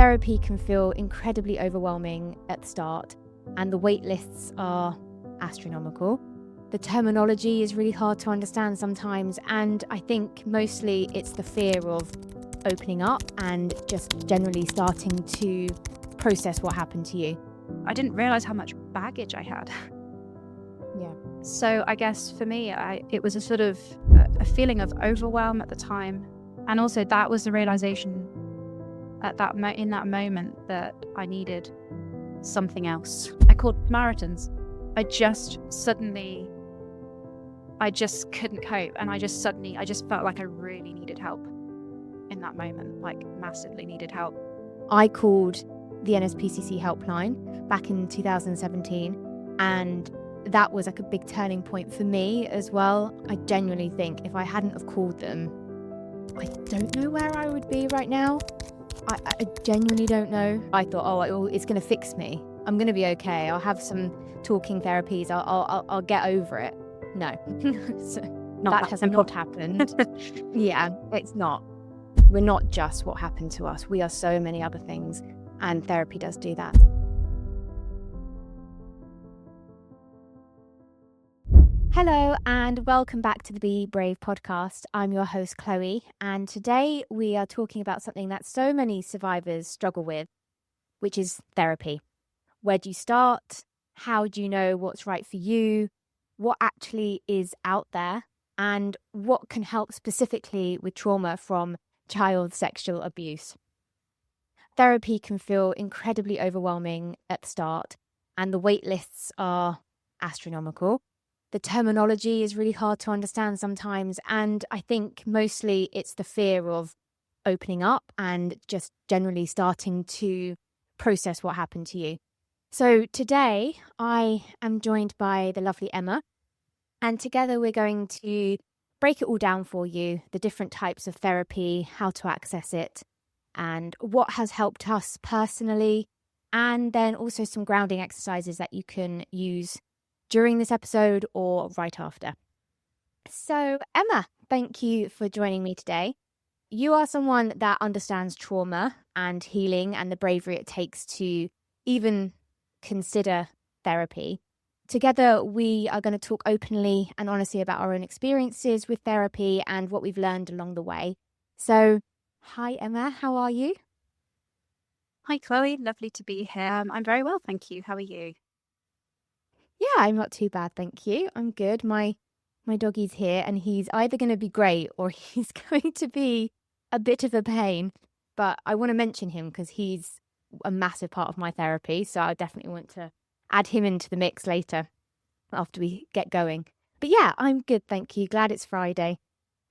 Therapy can feel incredibly overwhelming at the start, and the wait lists are astronomical. The terminology is really hard to understand sometimes, and I think mostly it's the fear of opening up and just generally starting to process what happened to you. I didn't realize how much baggage I had. Yeah. So I guess for me, it was a sort of a feeling of overwhelm at the time. And also that was the realization in that moment that I needed something else. I called Samaritans. I just couldn't cope. And I just felt like I really needed help in that moment, like massively needed help. I called the NSPCC helpline back in 2017, and that was like a big turning point for me as well. I genuinely think if I hadn't have called them, I don't know where I would be right now. I genuinely don't know. I thought, it's going to fix me. I'm going to be okay. I'll have some talking therapies. I'll get over it. No, so that has not happened. Yeah, it's not. We're not just what happened to us. We are so many other things, and therapy does do that. Hello and welcome back to the Be Brave podcast. I'm your host Chloe, and today we are talking about something that so many survivors struggle with, which is therapy. Where do you start? How do you know what's right for you? What actually is out there? And what can help specifically with trauma from child sexual abuse? Therapy can feel incredibly overwhelming at the start, and the wait lists are astronomical. The terminology is really hard to understand sometimes, and I think mostly it's the fear of opening up and just generally starting to process what happened to you. So today I am joined by the lovely Emma, and together we're going to break it all down for you, the different types of therapy, how to access it, and what has helped us personally, and then also some grounding exercises that you can use during this episode or right after. So, Emma, thank you for joining me today. You are someone that understands trauma and healing and the bravery it takes to even consider therapy. Together, we are going to talk openly and honestly about our own experiences with therapy and what we've learned along the way. So, hi, Emma, how are you? Hi, Chloe. Lovely to be here. I'm very well, thank you. How are you? Yeah, I'm not too bad, thank you. I'm good. My doggie's here, and he's either going to be great or he's going to be a bit of a pain. But I want to mention him because he's a massive part of my therapy. So I definitely want to add him into the mix later after we get going. But yeah, I'm good, thank you. Glad it's Friday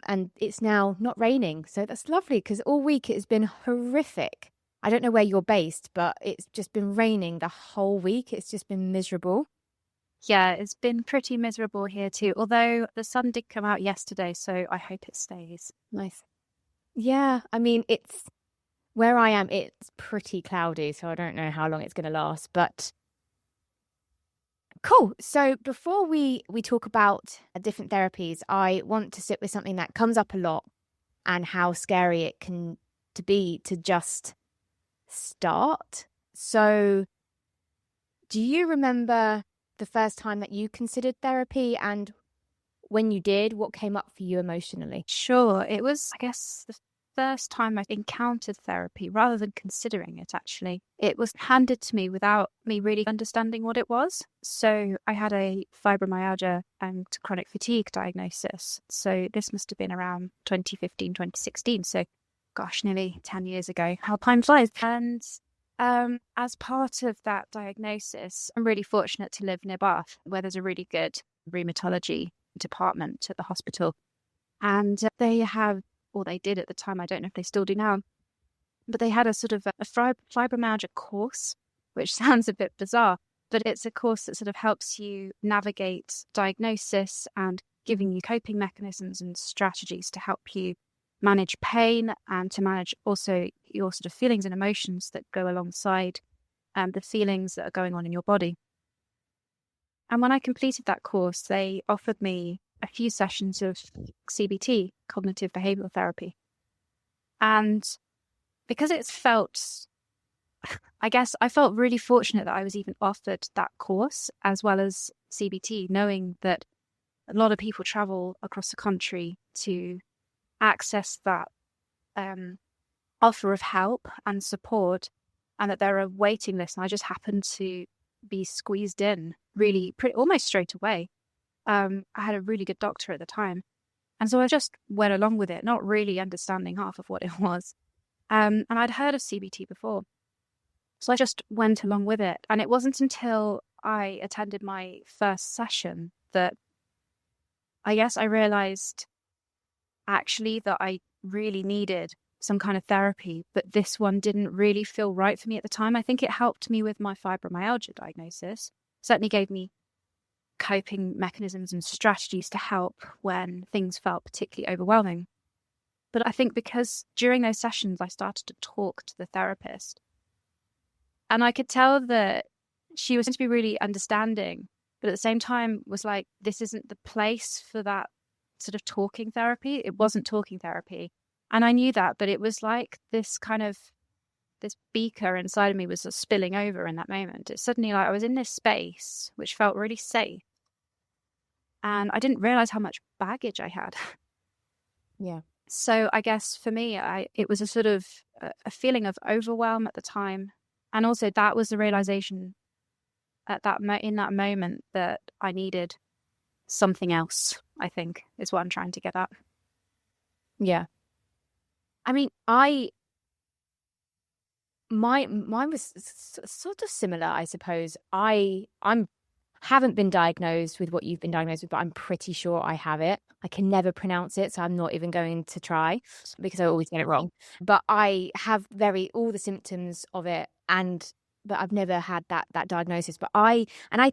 and it's now not raining. So that's lovely because all week it has been horrific. I don't know where you're based, but it's just been raining the whole week. It's just been miserable. Yeah, it's been pretty miserable here too, although the sun did come out yesterday, so I hope it stays. Nice. Yeah, I mean, it's where I am, it's pretty cloudy, so I don't know how long it's going to last, but cool. So before we talk about different therapies, I want to sit with something that comes up a lot and how scary it can be to just start. So do you remember the first time that you considered therapy, and when you did, what came up for you emotionally? Sure. It was, I guess, the first time I encountered therapy rather than considering it, actually. It was handed to me without me really understanding what it was. So I had a fibromyalgia and chronic fatigue diagnosis. So this must have been around 2015, 2016. So, gosh, nearly 10 years ago. How time flies. And as part of that diagnosis, I'm really fortunate to live near Bath, where there's a really good rheumatology department at the hospital. And they did at the time, I don't know if they still do now, but they had a sort of a fibromyalgia course, which sounds a bit bizarre, but it's a course that sort of helps you navigate diagnosis and giving you coping mechanisms and strategies to help you manage pain and to manage also your sort of feelings and emotions that go alongside the feelings that are going on in your body. And when I completed that course, they offered me a few sessions of CBT, cognitive behavioral therapy. And because it's felt I guess I felt really fortunate that I was even offered that course as well as CBT, knowing that a lot of people travel across the country to access that offer of help and support, and that there are waiting lists. And I just happened to be squeezed in really almost straight away. I had a really good doctor at the time. And so I just went along with it, not really understanding half of what it was. And I'd heard of CBT before. So I just went along with it. And it wasn't until I attended my first session that I guess I realized actually that I really needed some kind of therapy, but this one didn't really feel right for me at the time. I think it helped me with my fibromyalgia diagnosis, certainly gave me coping mechanisms and strategies to help when things felt particularly overwhelming. But I think because during those sessions, I started to talk to the therapist, and I could tell that she was going to be really understanding, but at the same time was like, this isn't the place for that sort of talking therapy. It wasn't talking therapy. And I knew that, but it was like this beaker inside of me was just spilling over in that moment. It's suddenly like I was in this space which felt really safe. And I didn't realize how much baggage I had. Yeah. So I guess for me, it was a sort of a feeling of overwhelm at the time. And also that was the realization in that moment that I needed something else, I think, is what I'm trying to get at. Yeah. I mean, mine was sort of similar, I suppose. I'm haven't been diagnosed with what you've been diagnosed with, but I'm pretty sure I have it. I can never pronounce it, so I'm not even going to try because I always get it wrong. But I have all the symptoms of it, but I've never had that diagnosis. But I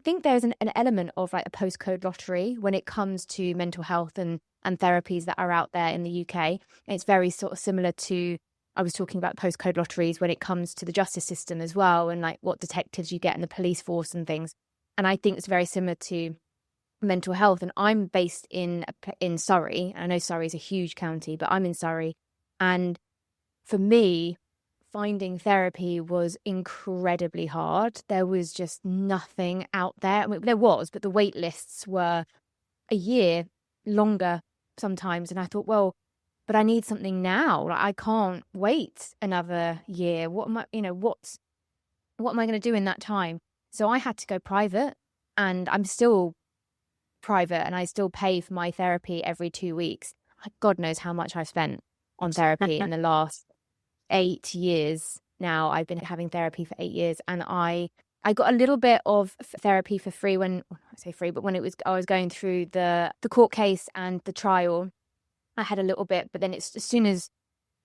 think there's an element of like a postcode lottery when it comes to mental health and therapies that are out there in the UK. It's very sort of similar to, I was talking about postcode lotteries when it comes to the justice system as well, and like what detectives you get in the police force and things. And I think it's very similar to mental health. And I'm based in Surrey. I know Surrey is a huge county, but I'm in Surrey. And for me, finding therapy was incredibly hard. There was just nothing out there. I mean, there was, but the wait lists were a year longer sometimes. And I thought, well, but I need something now. Like, I can't wait another year. What am I going to do in that time? So I had to go private, and I'm still private, and I still pay for my therapy every 2 weeks. God knows how much I've spent on therapy in the last 8 years now. I've been having therapy for 8 years, and I got a little bit of therapy for free when I say free, but when I was going through the court case and the trial, I had a little bit, but then as soon as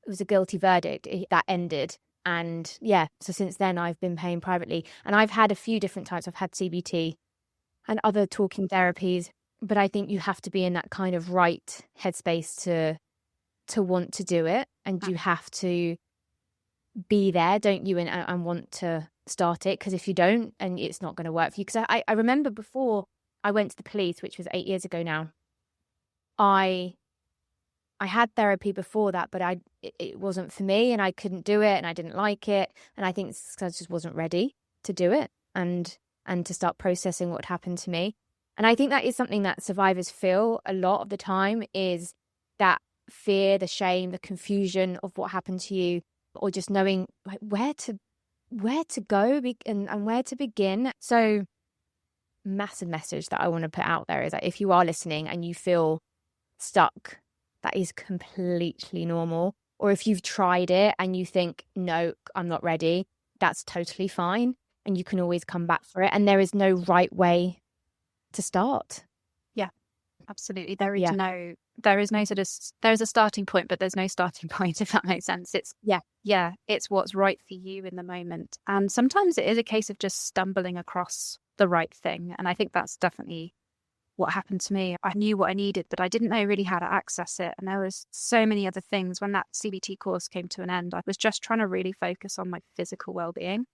it was a guilty verdict, that ended. And yeah, so since then I've been paying privately, and I've had a few different types. I've had CBT and other talking therapies, but I think you have to be in that kind of right headspace to want to do it, and you have to be there, don't you, and want to start it, because if you don't, and it's not going to work for you. Because I remember before I went to the police, which was 8 years ago now, I had therapy before that, but it wasn't for me, and I couldn't do it, and I didn't like it, and I think it's because I just wasn't ready to do it and to start processing what happened to me. And I think that is something that survivors feel a lot of the time, is that fear, the shame, the confusion of what happened to you, or just knowing like where to go and where to begin. So massive message that I want to put out there is that if you are listening and you feel stuck, that is completely normal. Or if you've tried it and you think, no, I'm not ready, that's totally fine. And you can always come back for it. And there is no right way to start. Yeah, absolutely. There is no sort of, there's a starting point, but there's no starting point, if that makes sense. It's it's what's right for you in the moment. And sometimes it is a case of just stumbling across the right thing. And I think that's definitely what happened to me. I knew what I needed, but I didn't know really how to access it. And there was so many other things. When that CBT course came to an end, I was just trying to really focus on my physical well-being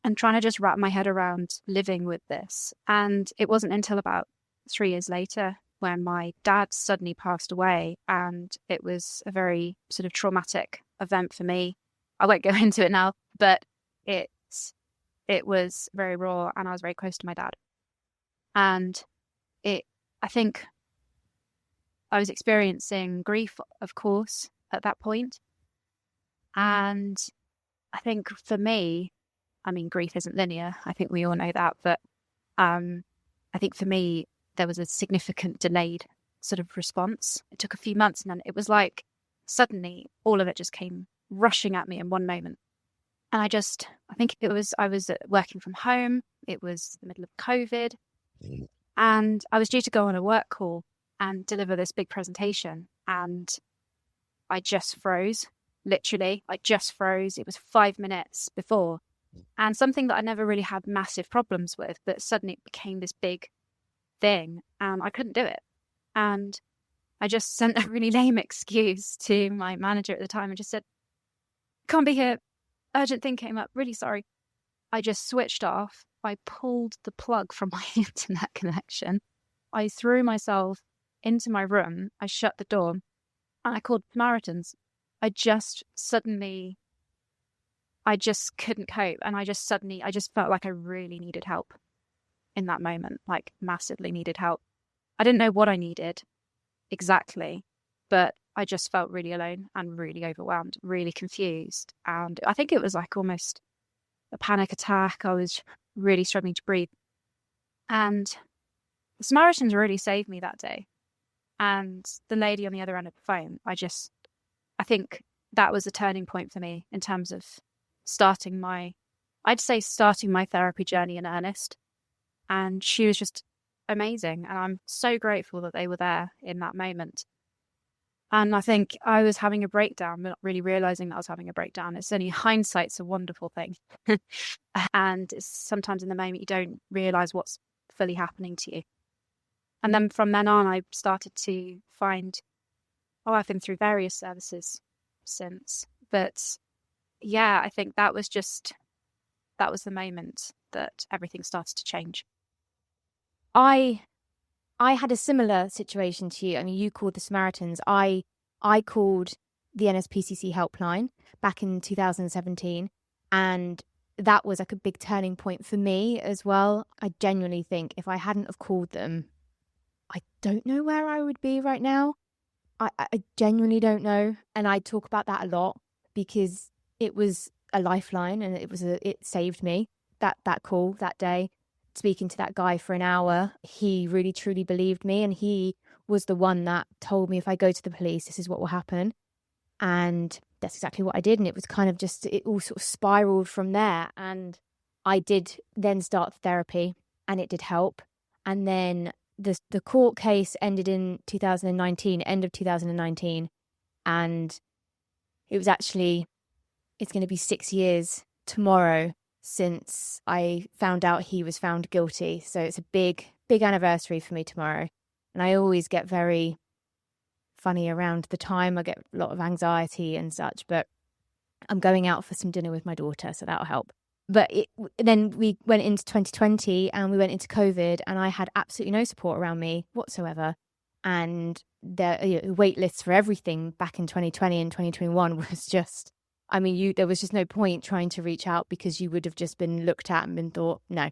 and trying to just wrap my head around living with this. And it wasn't until about 3 years later when my dad suddenly passed away, and it was a very sort of traumatic event for me. I won't go into it now, but it was very raw, and I was very close to my dad. And I think I was experiencing grief, of course, at that point. And I think for me, I mean, grief isn't linear. I think we all know that. But I think for me, there was a significant delayed sort of response. It took a few months, and then it was like suddenly all of it just came rushing at me in one moment. And I think I was working from home. It was the middle of COVID. And I was due to go on a work call and deliver this big presentation. And I just froze, literally. I just froze. It was 5 minutes before. And something that I never really had massive problems with, but suddenly it became this big thing and I couldn't do it. And I just sent a really lame excuse to my manager at the time and just said, can't be here. Urgent thing came up. Really sorry. I just switched off. I pulled the plug from my internet connection. I threw myself into my room. I shut the door and I called Samaritans. I just couldn't cope. And I just felt like I really needed help in that moment, like massively needed help. I didn't know what I needed exactly, but I just felt really alone and really overwhelmed, really confused. And I think it was like almost a panic attack. I was really struggling to breathe. And the Samaritans really saved me that day. And the lady on the other end of the phone, I think that was a turning point for me in terms of starting my therapy journey in earnest. And she was just amazing. And I'm so grateful that they were there in that moment. And I think I was having a breakdown, but not really realizing that I was having a breakdown. It's only hindsight's a wonderful thing. And sometimes in the moment, you don't realize what's fully happening to you. And then from then on, I started to find, I've been through various services since. But yeah, I think that was the moment that everything started to change. I had a similar situation to you. I mean, you called the Samaritans. I called the NSPCC helpline back in 2017, and that was like a big turning point for me as well. I genuinely think if I hadn't have called them, I don't know where I would be right now. I genuinely don't know, and I talk about that a lot because it was a lifeline, and it saved me. That call that day, speaking to that guy for an hour, he really truly believed me, and he was the one that told me if I go to the police, this is what will happen. And that's exactly what I did. And it was kind of just, it all sort of spiraled from there. And I did then start therapy, and it did help. And then the court case ended in 2019, end of 2019. And it was actually, it's going to be 6 years tomorrow since I found out he was found guilty. So it's a big, big anniversary for me tomorrow. And I always get very funny around the time. I get a lot of anxiety and such, but I'm going out for some dinner with my daughter, so that'll help. But then we went into 2020 and we went into COVID, and I had absolutely no support around me whatsoever. And the wait lists for everything back in 2020 and 2021 was just, I mean, there was just no point trying to reach out because you would have just been looked at and been thought, no.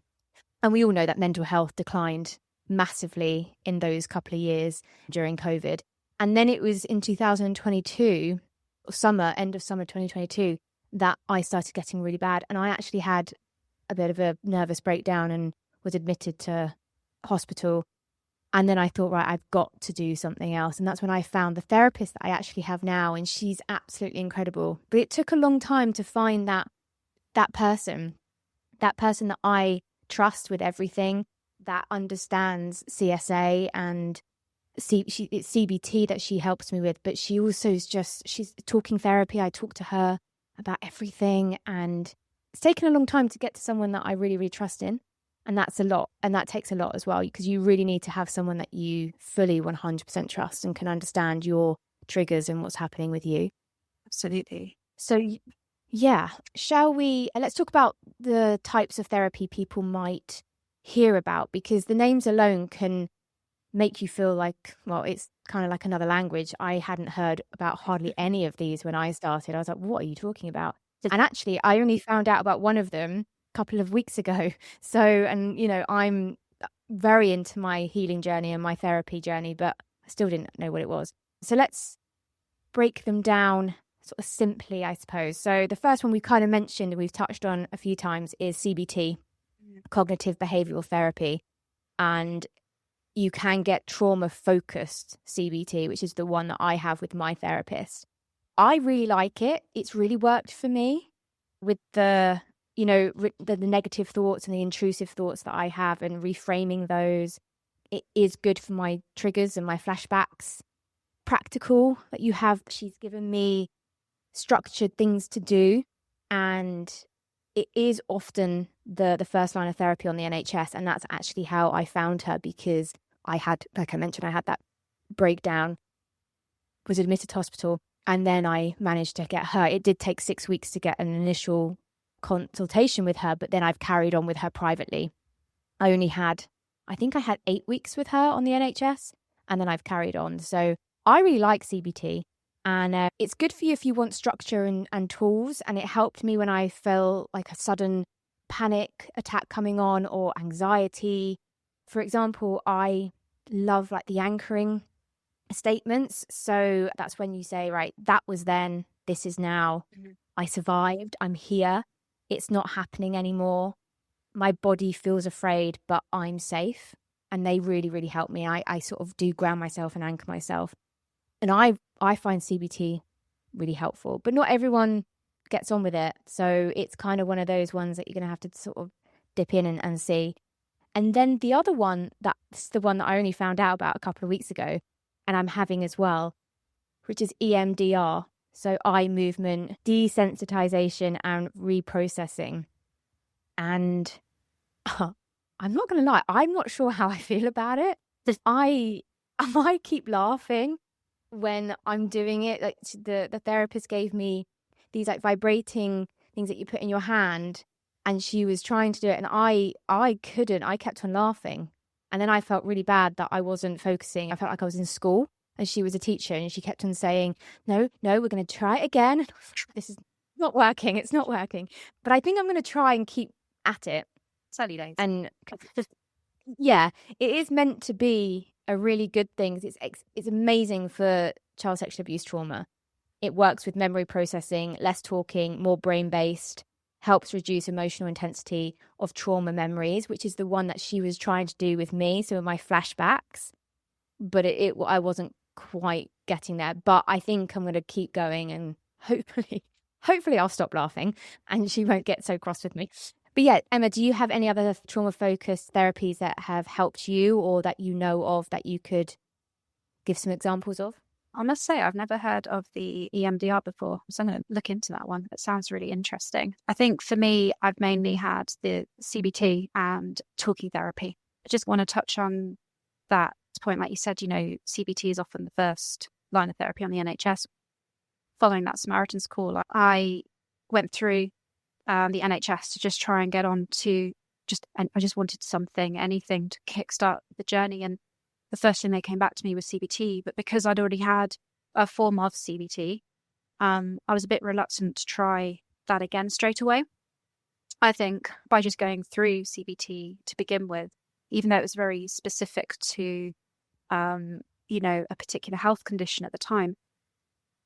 And we all know that mental health declined massively in those couple of years during COVID. And then it was in 2022, end of summer 2022, that I started getting really bad. And I actually had a bit of a nervous breakdown and was admitted to hospital. And then I thought, right, I've got to do something else. And that's when I found the therapist that I actually have now. And she's absolutely incredible. But it took a long time to find that person that I trust with everything, that understands CSA and it's CBT that she helps me with. But she also she's talking therapy. I talk to her about everything. And it's taken a long time to get to someone that I really, really trust in. And that's a lot. And that takes a lot as well, because you really need to have someone that you fully 100% trust and can understand your triggers and what's happening with you. Absolutely. So, yeah, let's talk about the types of therapy people might hear about, because the names alone can make you feel like, well, it's kind of like another language. I hadn't heard about hardly any of these when I started. I was like, what are you talking about? And actually, I only found out about one of them a couple of weeks ago. So, and, I'm very into my healing journey and my therapy journey, but I still didn't know what it was. So let's break them down sort of simply, I suppose. So the first one we kind of mentioned and we've touched on a few times is CBT, cognitive behavioral therapy. And you can get trauma-focused CBT, which is the one that I have with my therapist. I really like it. It's really worked for me with the negative thoughts and the intrusive thoughts that I have and reframing those. It is good for my triggers and my flashbacks. Practical that you have. She's given me structured things to do, and it is often the first line of therapy on the NHS, and that's actually how I found her, because I had, like I mentioned, I had that breakdown, was admitted to hospital, and then I managed to get her. It did take 6 weeks to get an initial consultation with her, but then I've carried on with her privately. I think I had 8 weeks with her on the NHS, and then I've carried on. So I really like CBT, and it's good for you if you want structure and tools. And it helped me when I felt like a sudden panic attack coming on or anxiety. For example, I love like the anchoring statements. So that's when you say, right, that was then, this is now. Mm-hmm. I survived. I'm here. It's not happening anymore. My body feels afraid, but I'm safe. And they really, really help me. I sort of do ground myself and anchor myself. And I find CBT really helpful, but not everyone gets on with it. So it's kind of one of those ones that you're going to have to sort of dip in and see. And then the other one, that's the one that I only found out about a couple of weeks ago, and I'm having as well, which is EMDR. So eye movement, desensitization and reprocessing. And I'm not going to lie, I'm not sure how I feel about it. I keep laughing when I'm doing it. Like the therapist gave me these like vibrating things that you put in your hand, and she was trying to do it, and I couldn't. I kept on laughing, and then I felt really bad that I wasn't focusing. I felt like I was in school, and she was a teacher, and she kept on saying, "No, we're going to try it again. This is not working. It's not working." But I think I'm going to try and keep at it. It's early days, and yeah, it is meant to be a really good thing. It's amazing for child sexual abuse trauma. It works with memory processing, less talking, more brain-based, helps reduce emotional intensity of trauma memories, which is the one that she was trying to do with me, so my flashbacks. But I wasn't quite getting there. But I think I'm going to keep going, and hopefully I'll stop laughing and she won't get so cross with me. But yeah, Emma, do you have any other trauma-focused therapies that have helped you or that you know of that you could give some examples of? I must say, I've never heard of the EMDR before, so I'm going to look into that one. It sounds really interesting. I think for me, I've mainly had the CBT and talking therapy. I just want to touch on that point. Like you said, CBT is often the first line of therapy on the NHS. Following that Samaritan's call, I went through the NHS to just try and get on to and I just wanted anything to kickstart the journey. And the first thing they came back to me was CBT, but because I'd already had a form of CBT, I was a bit reluctant to try that again straight away. I think by just going through CBT to begin with, even though it was very specific to, a particular health condition at the time,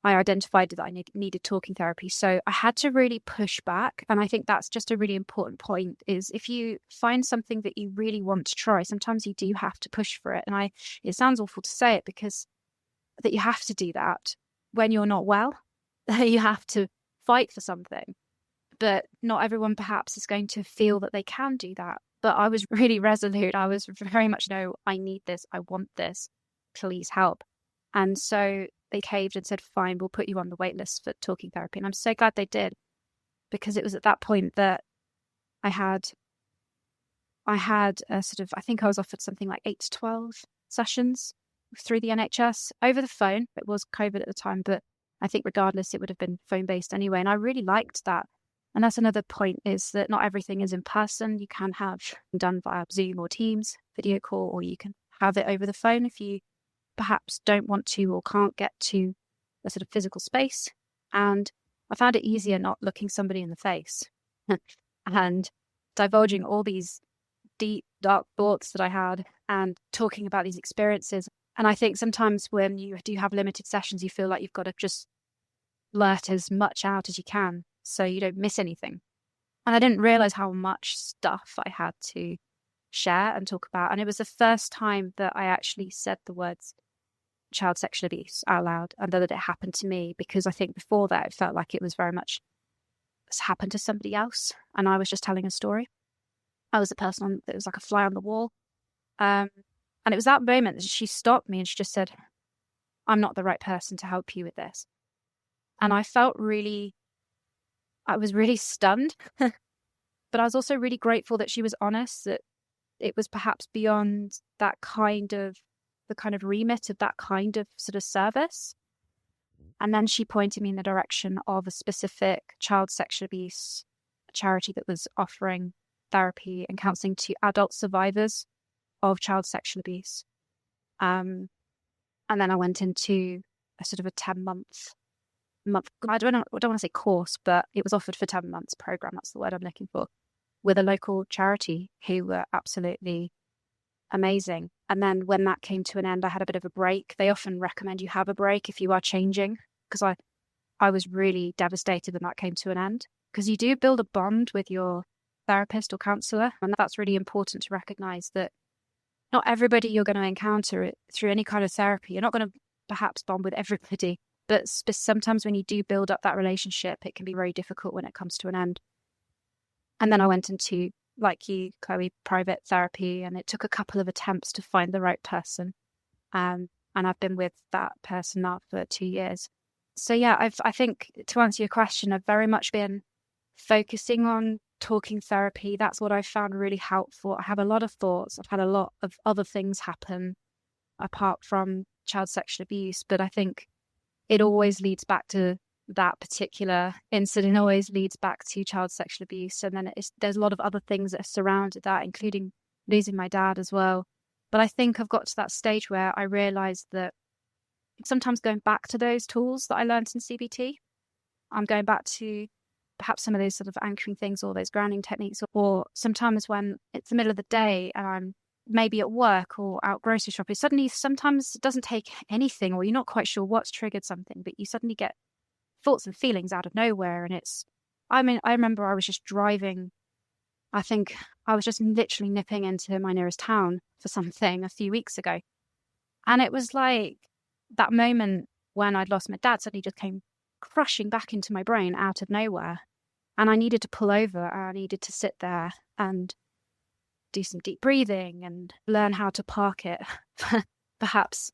I identified that I needed talking therapy. So I had to really push back. And I think that's just a really important point, is if you find something that you really want to try, sometimes you do have to push for it. And it sounds awful to say it, because that you have to do that when you're not well. You have to fight for something. But not everyone perhaps is going to feel that they can do that. But I was really resolute. I was very much, no, I need this. I want this. Please help. And so they caved and said, fine, we'll put you on the wait list for talking therapy. And I'm so glad they did, because it was at that point that I had a sort of, I think I was offered something like 8 to 12 sessions through the NHS over the phone. It was COVID at the time, but I think regardless, it would have been phone-based anyway. And I really liked that. And that's another point, is that not everything is in person. You can have done via Zoom or Teams video call, or you can have it over the phone if you perhaps don't want to or can't get to a sort of physical space. And I found it easier not looking somebody in the face and divulging all these deep, dark thoughts that I had and talking about these experiences. And I think sometimes when you do have limited sessions, you feel like you've got to just blurt as much out as you can so you don't miss anything. And I didn't realize how much stuff I had to share and talk about. And it was the first time that I actually said the words child sexual abuse out loud and that it happened to me, because I think before that it felt like it was very much it's happened to somebody else and I was just telling a story. I was a person that was like a fly on the wall. And it was that moment that she stopped me and she just said, I'm not the right person to help you with this. And I was really stunned, but I was also really grateful that she was honest, that it was perhaps beyond the kind of remit of that kind of sort of service. And then she pointed me in the direction of a specific child sexual abuse charity that was offering therapy and counselling to adult survivors of child sexual abuse. And then I went into a sort of a 10-month, I don't want to say course, but it was offered for 10 months program. That's the word I'm looking for, with a local charity who were absolutely amazing. And then when that came to an end, I had a bit of a break. They often recommend you have a break if you are changing, because I was really devastated when that came to an end, because you do build a bond with your therapist or counsellor. And that's really important to recognise that not everybody you're going to encounter through any kind of therapy, you're not going to perhaps bond with everybody, but sometimes when you do build up that relationship, it can be very difficult when it comes to an end. And then I went into, like you, Chloe, private therapy, and it took a couple of attempts to find the right person. And I've been with that person now for 2 years. So yeah, I think to answer your question, I've very much been focusing on talking therapy. That's what I found really helpful. I have a lot of thoughts. I've had a lot of other things happen apart from child sexual abuse, but I think it always leads back to that particular incident, always leads back to child sexual abuse. And then there's a lot of other things that are surrounded that, including losing my dad as well. But I think I've got to that stage where I realized that sometimes going back to those tools that I learned in CBT, I'm going back to perhaps some of those sort of anchoring things or those grounding techniques, or sometimes when it's the middle of the day and I'm maybe at work or out grocery shopping, suddenly sometimes it doesn't take anything, or you're not quite sure what's triggered something, but you suddenly get thoughts and feelings out of nowhere. And I remember I was just driving. I think I was just literally nipping into my nearest town for something a few weeks ago. And it was like that moment when I'd lost my dad suddenly just came crushing back into my brain out of nowhere. And I needed to pull over and I needed to sit there and do some deep breathing and learn how to park it perhaps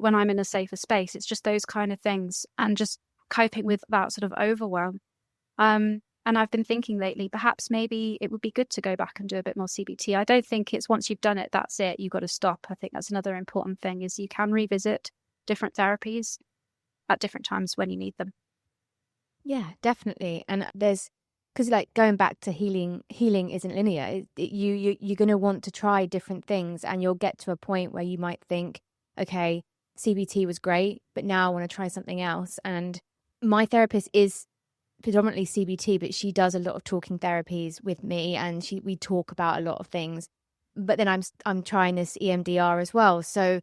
when I'm in a safer space. It's just those kind of things, and just coping with that sort of overwhelm. And I've been thinking lately, perhaps maybe it would be good to go back and do a bit more CBT. I don't think it's once you've done it, that's it, you've got to stop. I think that's another important thing, is you can revisit different therapies at different times when you need them. Yeah, definitely. And because like going back to healing isn't linear. You're going to want to try different things, and you'll get to a point where you might think, okay, CBT was great, but now I want to try something else. And my therapist is predominantly CBT, but she does a lot of talking therapies with me, and we talk about a lot of things. But then I'm trying this EMDR as well, so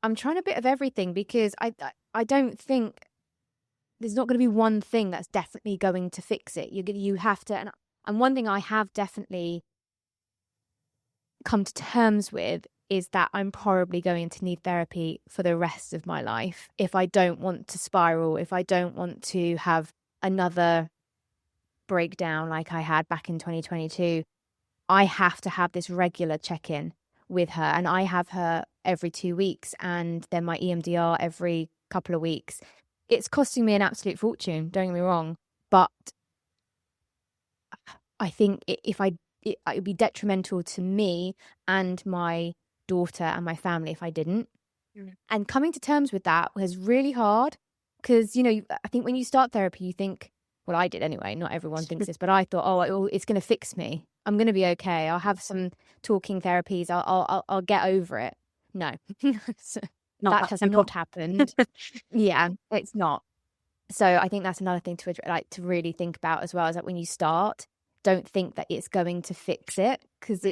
I'm trying a bit of everything, because I don't think there's not going to be one thing that's definitely going to fix it. You have to, and one thing I have definitely come to terms with is that I'm probably going to need therapy for the rest of my life if I don't want to spiral, if I don't want to have another breakdown like I had back in 2022. I have to have this regular check-in with her, and I have her every 2 weeks, and then my EMDR every couple of weeks. It's costing me an absolute fortune, don't get me wrong, but I think it would be detrimental to me and my daughter and my family if I didn't. And coming to terms with that was really hard, because I think when you start therapy, you think, well, I did anyway, not everyone thinks this, but I thought, it's going to fix me, I'm going to be okay, I'll have some talking therapies, I'll get over it. No. That has not happened. Yeah, it's not. So I think that's another thing to really think about as well, is that when you start, don't think that it's going to fix it, because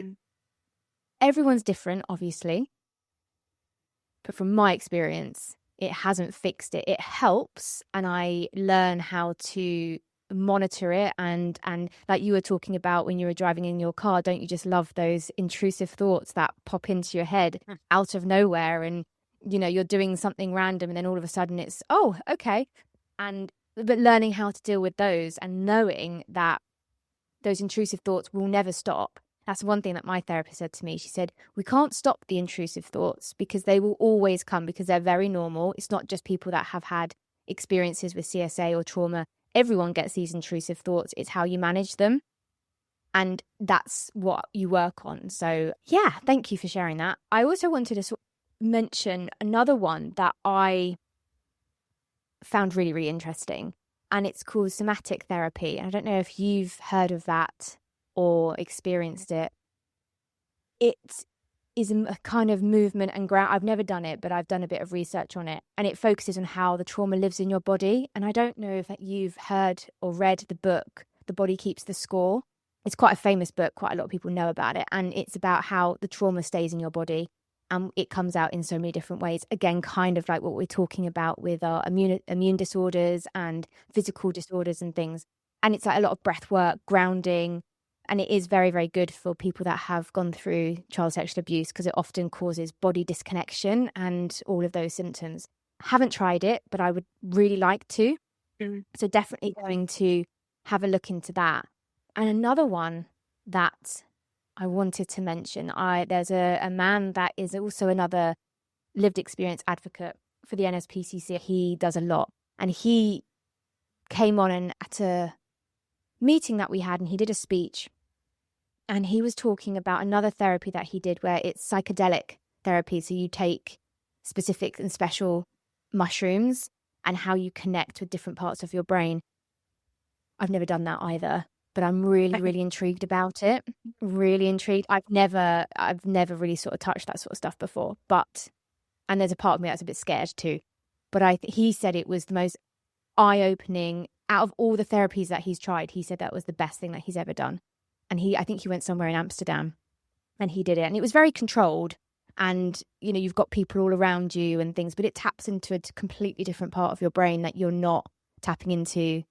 everyone's different, obviously. But from my experience, it hasn't fixed it. It helps, and I learn how to monitor it. And like you were talking about when you were driving in your car, don't you just love those intrusive thoughts that pop into your head out of nowhere? And, you know, you're doing something random and then all of a sudden it's, oh, okay. But learning how to deal with those and knowing that those intrusive thoughts will never stop. That's one thing that my therapist said to me. She said, we can't stop the intrusive thoughts because they will always come, because they're very normal. It's not just people that have had experiences with CSA or trauma. Everyone gets these intrusive thoughts. It's how you manage them. And that's what you work on. So yeah, thank you for sharing that. I also wanted to mention another one that I found really, really interesting. And it's called somatic therapy. I don't know if you've heard of that or experienced it. It is a kind of movement and ground. I've never done it, but I've done a bit of research on it. And it focuses on how the trauma lives in your body. And I don't know if you've heard or read the book, The Body Keeps the Score. It's quite a famous book. Quite a lot of people know about it. And it's about how the trauma stays in your body. And it comes out in so many different ways. Again, kind of like what we're talking about with our immune disorders and physical disorders and things. And it's like a lot of breath work, grounding. And it is very, very good for people that have gone through child sexual abuse, because it often causes body disconnection and all of those symptoms. I haven't tried it, but I would really like to. So definitely going to have a look into that. And another one that I wanted to mention, there's a man that is also another lived experience advocate for the NSPCC. He does a lot. And he came on and at a meeting that we had, and he did a speech. And he was talking about another therapy that he did where it's psychedelic therapy. So you take specific and special mushrooms and how you connect with different parts of your brain. I've never done that either, but I'm really, really intrigued about it. Really intrigued. I've never really sort of touched that sort of stuff before, and there's a part of me that's a bit scared too. But he said it was the most eye-opening out of all the therapies that he's tried. He said that was the best thing that he's ever done. And I think he went somewhere in Amsterdam and he did it. And it was very controlled. And, you know, you've got people all around you and things, but it taps into a completely different part of your brain that you're not tapping into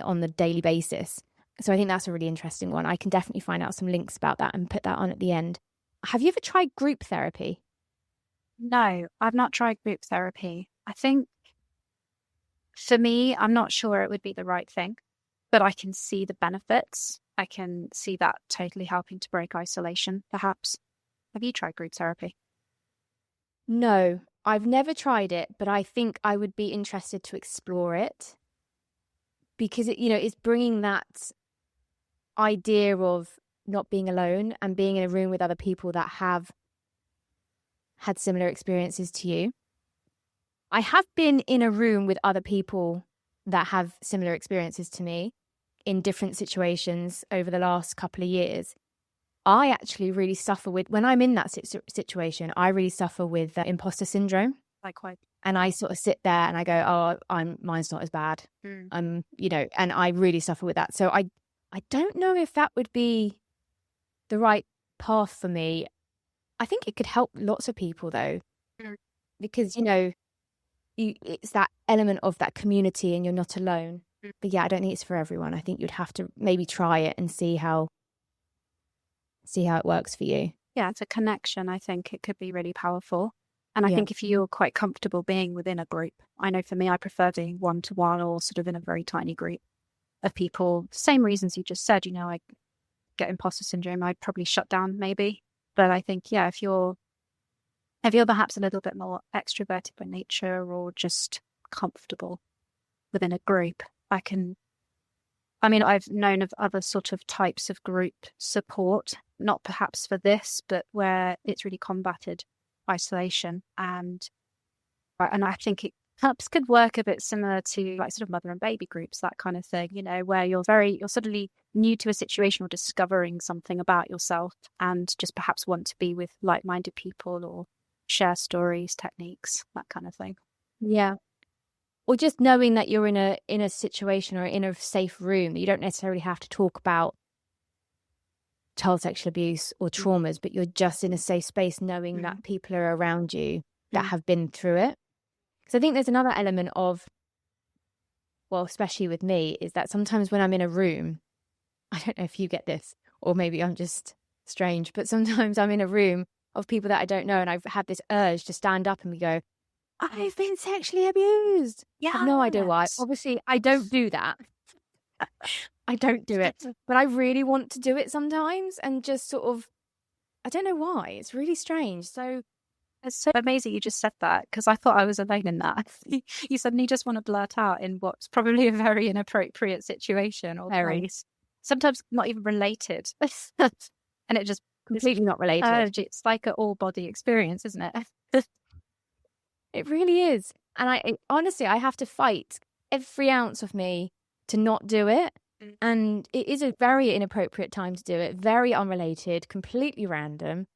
on the daily basis. So I think that's a really interesting one. I can definitely find out some links about that and put that on at the end. Have you ever tried group therapy? No, I've not tried group therapy. I think for me, I'm not sure it would be the right thing, but I can see the benefits. I can see that totally helping to break isolation, perhaps. Have you tried group therapy? No, I've never tried it, but I think I would be interested to explore it, because it's bringing that idea of not being alone and being in a room with other people that have had similar experiences to you. I have been in a room with other people that have similar experiences to me in different situations over the last couple of years. I actually really suffer with, when I'm in that situation, I really suffer with imposter syndrome. Likewise. And I sort of sit there and I go, oh, mine's not as bad. And I really suffer with that. So I don't know if that would be the right path for me. I think it could help lots of people though, because, it's that element of that community and you're not alone. But yeah, I don't think it's for everyone. I think you'd have to maybe try it and see how it works for you. Yeah, it's a connection. I think it could be really powerful. And I think if you're quite comfortable being within a group, I know for me, I prefer being one-to-one or sort of in a very tiny group of people. Same reasons you just said, I get imposter syndrome, I'd probably shut down maybe. But I think, yeah, if you're perhaps a little bit more extroverted by nature or just comfortable within a group, I've known of other sort of types of group support, not perhaps for this, but where it's really combated isolation. And I think it perhaps could work a bit similar to like sort of mother and baby groups, that kind of thing, where you're suddenly new to a situation or discovering something about yourself and just perhaps want to be with like-minded people or share stories, techniques, that kind of thing. Yeah. or just knowing that you're in a situation or in a safe room, that you don't necessarily have to talk about child sexual abuse or traumas, but you're just in a safe space knowing that people are around you that have been through it. So I think there's another element of, well, especially with me, is that sometimes when I'm in a room, I don't know if you get this, or maybe I'm just strange, but sometimes I'm in a room of people that I don't know, and I've had this urge to stand up and go, I've been sexually abused. Yeah. I have no idea why. Obviously, I don't do that. I don't do it, but I really want to do it sometimes, and just sort of, I don't know why. It's really strange. So it's so amazing you just said that, because I thought I was alone in that. You suddenly just want to blurt out in what's probably a very inappropriate situation or place. Sometimes not even related. And it just completely not related. It's like an all body experience, isn't it? It really is. And honestly, I have to fight every ounce of me to not do it. And it is a very inappropriate time to do it, very unrelated, completely random.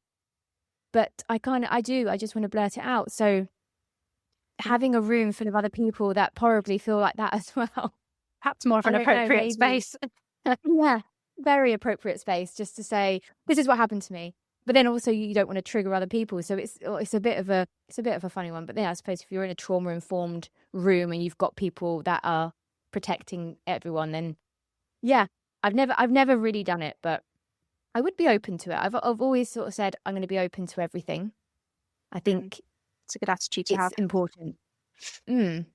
But I just want to blurt it out. So having a room full of other people that probably feel like that as well. Perhaps more of an appropriate space. Yeah, very appropriate space, just to say, this is what happened to me. But then also you don't want to trigger other people. So it's a bit of a funny one. But then I suppose if you're in a trauma-informed room and you've got people that are protecting everyone, then yeah, I've never really done it, but I would be open to it. I've always sort of said I'm going to be open to everything. I think it's a good attitude to have. It's important. And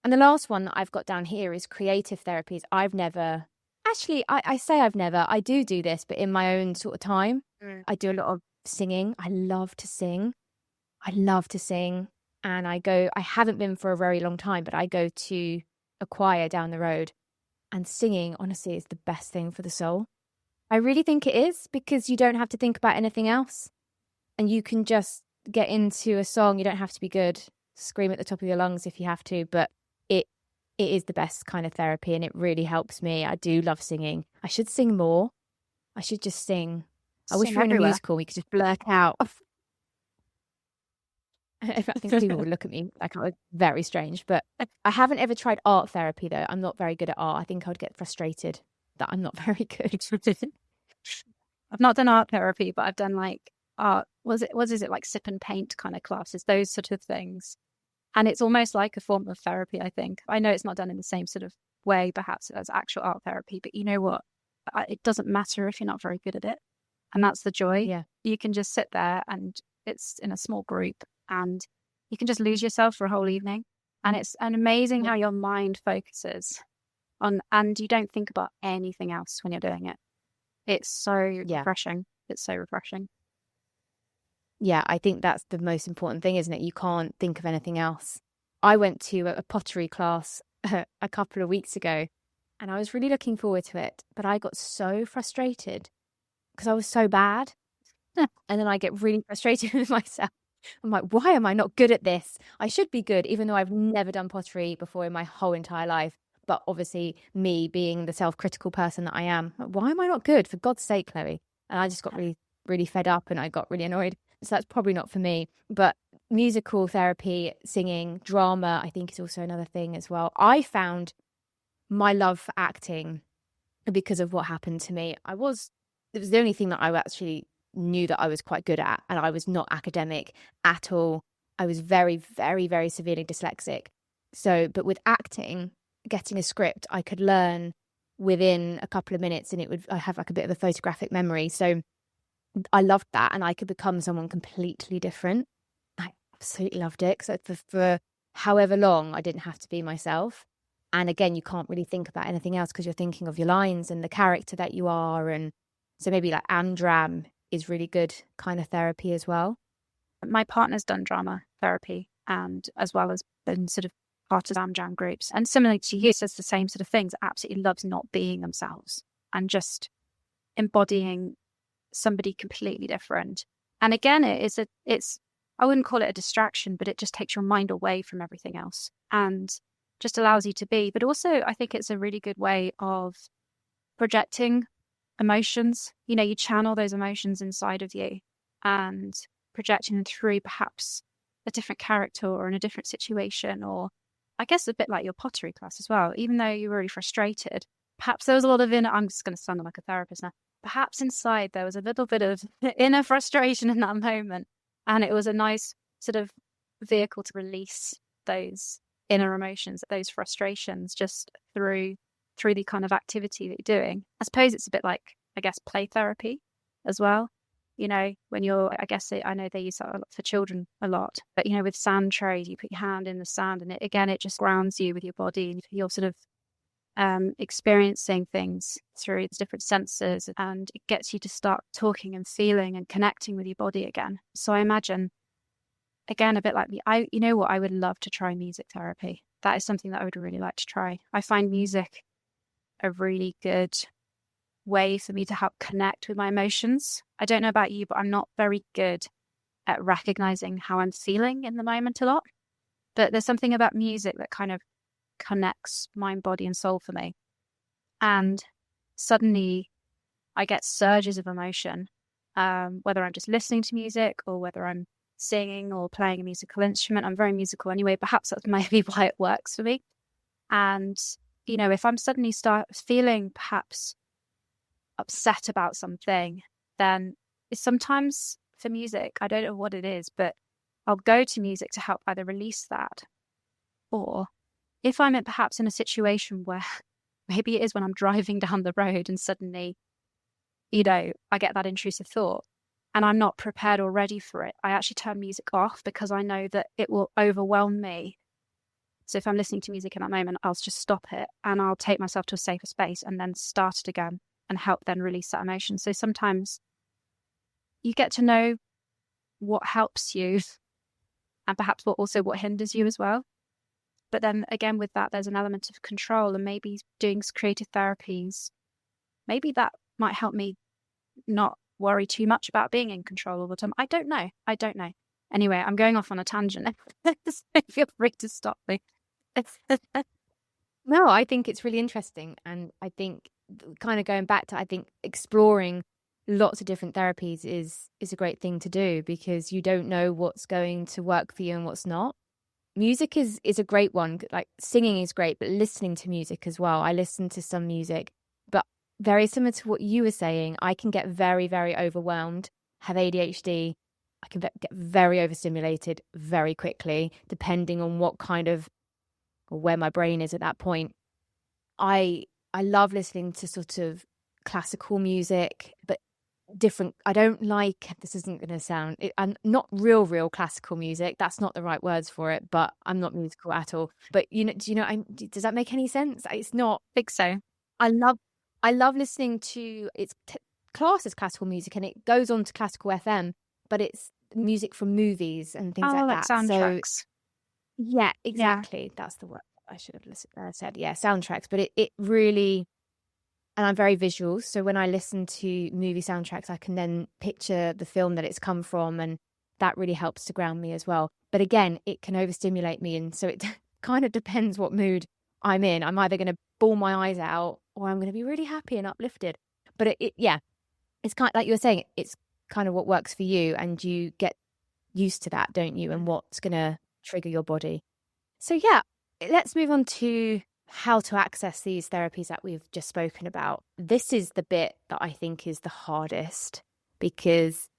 the last one that I've got down here is creative therapies. I do this, but in my own sort of time. I do a lot of singing. I love to sing. And I haven't been for a very long time, but I go to a choir down the road, and singing, honestly, is the best thing for the soul. I really think it is, because you don't have to think about anything else, and you can just get into a song. You don't have to be good, scream at the top of your lungs if you have to, but it is the best kind of therapy, and it really helps me. I do love singing. I should sing more. I should just sing. I wish we were in a musical, we could just blurt out. I think people would look at me like I was very strange, but I haven't ever tried art therapy though. I'm not very good at art. I think I would get frustrated that I'm not very good. I've not done art therapy, but I've done like art. What is it like sip and paint kind of classes, those sort of things. And it's almost like a form of therapy, I think. I know it's not done in the same sort of way, perhaps, as actual art therapy, but you know what? It doesn't matter if you're not very good at it. And that's the joy. Yeah. You can just sit there, and it's in a small group, and you can just lose yourself for a whole evening. And it's amazing how your mind focuses on, and you don't think about anything else when you're doing it. It's so refreshing. It's so refreshing. Yeah, I think that's the most important thing, isn't it? You can't think of anything else. I went to a pottery class a couple of weeks ago, and I was really looking forward to it, but I got so frustrated because I was so bad. And then I get really frustrated with myself. I'm like, why am I not good at this? I should be good, even though I've never done pottery before in my whole entire life. But obviously, me being the self-critical person that I am, why am I not good? For God's sake, Chloe. And I just got really, really fed up, and I got really annoyed. So that's probably not for me. But musical therapy, singing, drama, I think is also another thing as well. I found my love for acting because of what happened to me. It was the only thing that I actually knew that I was quite good at, and I was not academic at all. I was very, very, very severely dyslexic. So, but with acting, getting a script, I could learn within a couple of minutes, and I have like a bit of a photographic memory. So I loved that, and I could become someone completely different. I absolutely loved it. So for however long, I didn't have to be myself. And again, you can't really think about anything else because you're thinking of your lines and the character that you are. And so maybe like Amdram is really good kind of therapy as well. My partner's done drama therapy, and as well as been sort of part of Amdram groups. And similarly to you, says the same sort of things. Absolutely loves not being themselves and just embodying somebody completely different. And again, it's I wouldn't call it a distraction, but it just takes your mind away from everything else and just allows you to be. But also, I think it's a really good way of projecting emotions. You know, you channel those emotions inside of you and projecting them through perhaps a different character or in a different situation, or I guess a bit like your pottery class as well, even though you were really frustrated, perhaps there was a lot of I'm just going to sound like a therapist now, perhaps inside there was a little bit of inner frustration in that moment. And it was a nice sort of vehicle to release those inner emotions, those frustrations, just through the kind of activity that you're doing. I suppose it's a bit like, I guess, play therapy as well. You know, when you're, I know they use that a lot for children a lot, but, you know, with sand trays, you put your hand in the sand and it just grounds you with your body, and you're sort of experiencing things through its different senses, and it gets you to start talking and feeling and connecting with your body again. So I imagine, again, a bit like me, you know what, I would love to try music therapy. That is something that I would really like to try. I find music a really good way for me to help connect with my emotions. I don't know about you, but I'm not very good at recognizing how I'm feeling in the moment a lot. But there's something about music that kind of connects mind, body, and soul for me. And suddenly I get surges of emotion, whether I'm just listening to music or whether I'm singing or playing a musical instrument. I'm very musical anyway. Perhaps that's maybe why it works for me. And, you know, if I'm suddenly start feeling perhaps upset about something, then it's sometimes for music, I don't know what it is, but I'll go to music to help either release that, or if I'm perhaps in a situation where maybe it is when I'm driving down the road and suddenly, you know, I get that intrusive thought and I'm not prepared or ready for it, I actually turn music off because I know that it will overwhelm me. So if I'm listening to music in that moment, I'll just stop it and I'll take myself to a safer space and then start it again and help then release that emotion. So sometimes you get to know what helps you and perhaps what hinders you as well. But then again, with that, there's an element of control, and maybe doing creative therapies, maybe that might help me not worry too much about being in control all the time. I don't know. Anyway, I'm going off on a tangent. Feel free to stop me. No, I think it's really interesting. And I think kind of going back to, I think exploring lots of different therapies is a great thing to do, because you don't know what's going to work for you and what's not. Music is a great one. Like singing is great, but listening to music as well. I listen to some music, but very similar to what you were saying, I can get very, very overwhelmed, have ADHD. I can get very overstimulated very quickly, depending on what kind of, or where my brain is at that point. I love listening to sort of classical music, but different. I don't like, this isn't going to sound, I'm not real classical music. That's not the right words for it, but I'm not musical at all. But does that make any sense? It's not. I think so. I love listening to, it's classed as classical music and it goes on to classical FM, but it's music from movies and things like that. Soundtracks. So, yeah, exactly. Yeah. That's the word I should have said. Yeah, soundtracks. But it really, and I'm very visual. So when I listen to movie soundtracks, I can then picture the film that it's come from, and that really helps to ground me as well. But again, it can overstimulate me. And so it kind of depends what mood I'm in. I'm either going to bawl my eyes out or I'm going to be really happy and uplifted. But it's kind of like you were saying, it's kind of what works for you, and you get used to that, don't you? And what's going to trigger your body. So yeah, let's move on to how to access these therapies that we've just spoken about. This is the bit that I think is the hardest, because,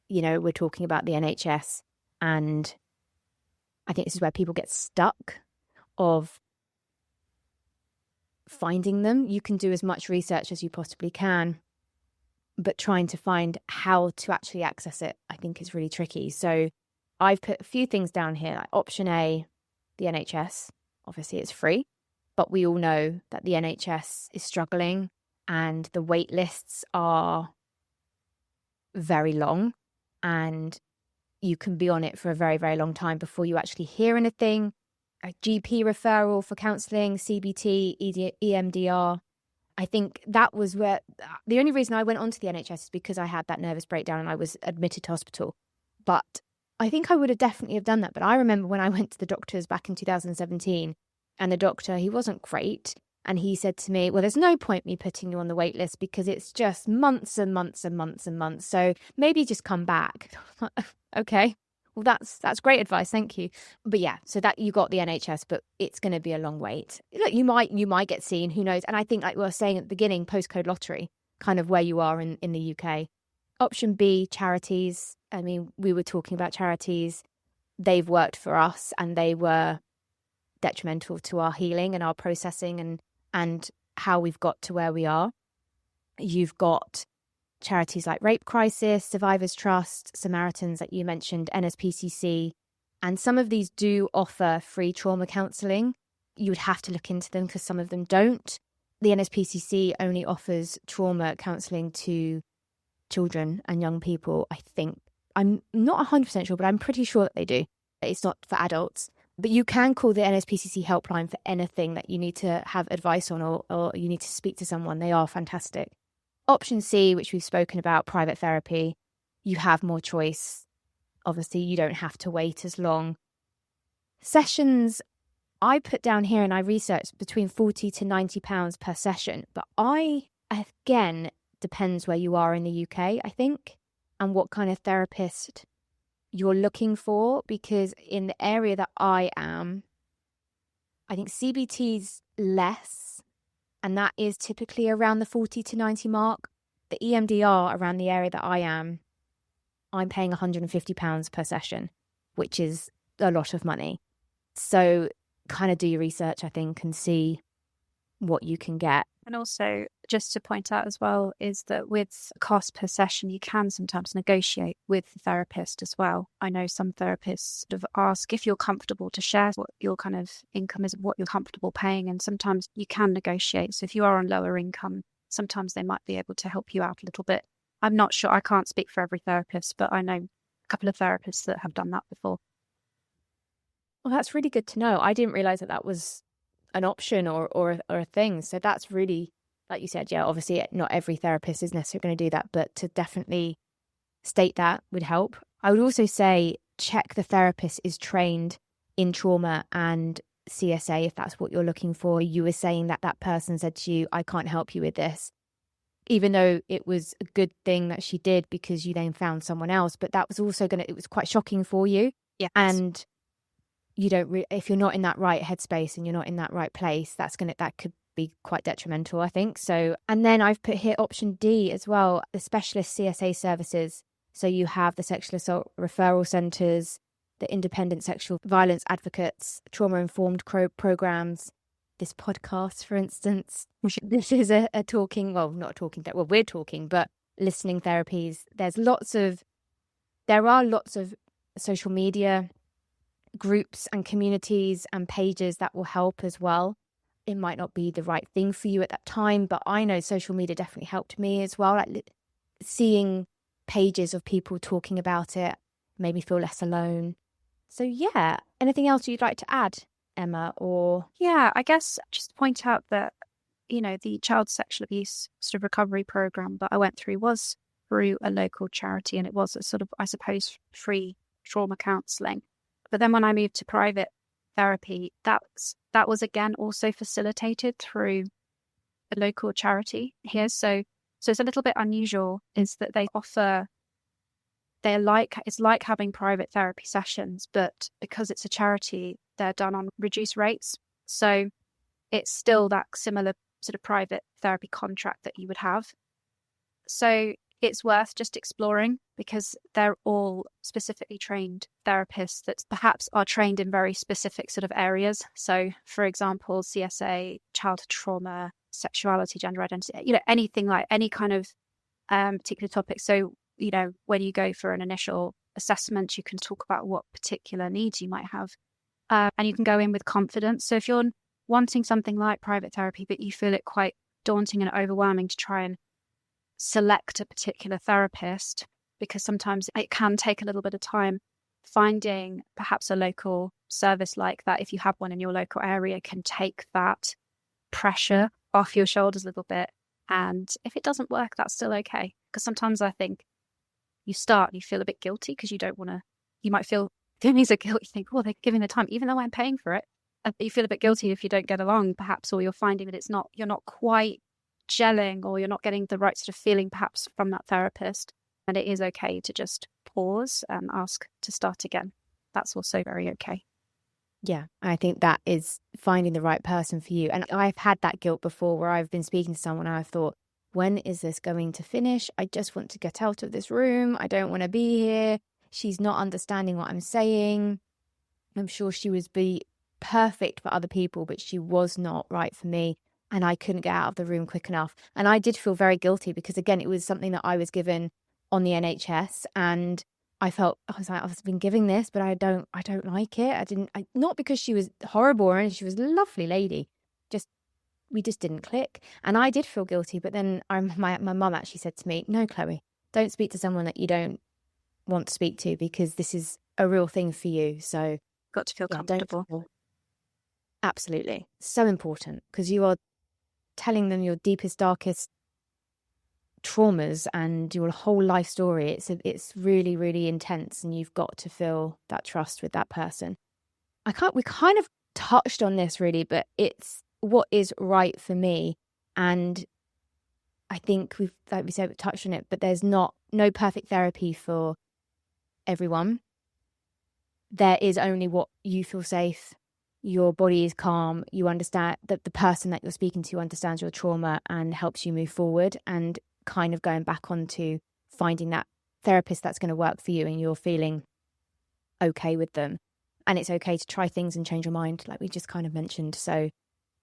you know, we're talking about the NHS, and I think this is where people get stuck of finding them. You can do as much research as you possibly can, but trying to find how to actually access it, I think, is really tricky. So I've put a few things down here. Like option A, the NHS. Obviously, it's free, but we all know that the NHS is struggling and the wait lists are very long, and you can be on it for a very, very long time before you actually hear anything. A GP referral for counselling, CBT, EMDR. I think that was where the only reason I went onto the NHS is because I had that nervous breakdown and I was admitted to hospital. But I think I would have definitely have done that. But I remember when I went to the doctors back in 2017, and the doctor, he wasn't great. And he said to me, well, there's no point me putting you on the wait list because it's just months and months and months and months. So maybe just come back. Okay, Well, that's great advice. Thank you. But yeah, so that you got the NHS, but it's going to be a long wait. Look, you might get seen, who knows? And I think, like we were saying at the beginning, postcode lottery, kind of where you are in the UK. Option B, charities. I mean, we were talking about charities. They've worked for us and they were detrimental to our healing and our processing and how we've got to where we are. You've got charities like Rape Crisis, Survivors Trust, Samaritans that you mentioned, NSPCC, and some of these do offer free trauma counselling. You would have to look into them because some of them don't. The NSPCC only offers trauma counselling to children and young people, I think. I'm not 100% sure, but I'm pretty sure that they do. It's not for adults. But you can call the NSPCC helpline for anything that you need to have advice on or you need to speak to someone. They are fantastic. Option C, which we've spoken about, private therapy, you have more choice. Obviously, you don't have to wait as long. Sessions, I put down here and I researched between £40 to £90 per session. But again, depends where you are in the UK, I think, and what kind of therapist you're looking for. Because in the area that I am, I think CBT's less. And that is typically around the 40 to 90 mark. The EMDR around the area that I am, I'm paying £150 per session, which is a lot of money. So kind of do your research, I think, and see what you can get. And also, just to point out as well, is that with cost per session, you can sometimes negotiate with the therapist as well. I know some therapists sort of ask if you're comfortable to share what your kind of income is, what you're comfortable paying, and sometimes you can negotiate. So if you are on lower income, sometimes they might be able to help you out a little bit. I'm not sure, I can't speak for every therapist, but I know a couple of therapists that have done that before. Well, that's really good to know. I didn't realize that was an option or a thing. So that's really, like you said, yeah, obviously not every therapist is necessarily going to do that, but to definitely state that would help. I would also say check the therapist is trained in trauma and CSA if that's what you're looking for. You were saying that person said to you, I can't help you with this, even though it was a good thing that she did because you then found someone else. But that was also it was quite shocking for you. Yes. And you don't if you're not in that right headspace and you're not in that right place, that could be quite detrimental, I think. So, and then I've put here option D as well, the specialist CSA services. So you have the sexual assault referral centres, the independent sexual violence advocates, trauma-informed programs, this podcast, for instance. This is a talking, well, not a talking, well, we're talking, but listening therapies. There are lots of social media groups and communities and pages that will help as well. It might not be the right thing for you at that time, but I know social media definitely helped me as well. Like seeing pages of people talking about it made me feel less alone. So yeah, anything else you'd like to add, Emma? Or yeah, I guess just point out that, you know, the child sexual abuse sort of recovery program that I went through was through a local charity, and it was a sort of, I suppose, free trauma counselling. But then when I moved to private therapy, that was again also facilitated through a local charity here. So it's a little bit unusual, is that they offer, it's like having private therapy sessions, but because it's a charity, they're done on reduced rates. So it's still that similar sort of private therapy contract that you would have. So it's worth just exploring, because they're all specifically trained therapists that perhaps are trained in very specific sort of areas. So, for example, CSA, childhood trauma, sexuality, gender identity, you know, anything like any kind of particular topic. So, you know, when you go for an initial assessment, you can talk about what particular needs you might have, and you can go in with confidence. So if you're wanting something like private therapy, but you feel it quite daunting and overwhelming to try and select a particular therapist, because sometimes it can take a little bit of time, finding perhaps a local service like that, if you have one in your local area, can take that pressure off your shoulders a little bit. And if it doesn't work, that's still okay. Because sometimes I think you start and you feel a bit guilty because you don't want to, you might feel feelings of guilt. You think, oh, they're giving the time, even though I'm paying for it. And you feel a bit guilty if you don't get along, perhaps, or you're finding that you're not quite gelling, or you're not getting the right sort of feeling perhaps from that therapist. And it is okay to just pause and ask to start again. That's also very okay. Yeah, I think that is finding the right person for you. And I've had that guilt before where I've been speaking to someone and I've thought, when is this going to finish? I just want to get out of this room. I don't want to be here. She's not understanding what I'm saying. I'm sure she would be perfect for other people, but she was not right for me. And I couldn't get out of the room quick enough. And I did feel very guilty because, again, it was something that I was given on the NHS. And I was like, I've been giving this, but I don't like it. Not because she was horrible or anything. She was a lovely lady. We just didn't click. And I did feel guilty. But then my mum actually said to me, no, Chloe, don't speak to someone that you don't want to speak to, because this is a real thing for you. So got to feel comfortable. Absolutely. So important, because you are telling them your deepest, darkest traumas and your whole life story. It's really, really intense, and you've got to feel that trust with that person. We kind of touched on this really, but it's what is right for me. And I think we've touched on it, but there's no perfect therapy for everyone. There is only what you feel safe. Your body is calm. You understand that the person that you're speaking to understands your trauma and helps you move forward, and kind of going back onto finding that therapist that's going to work for you and you're feeling okay with them. And it's okay to try things and change your mind, like we just kind of mentioned. So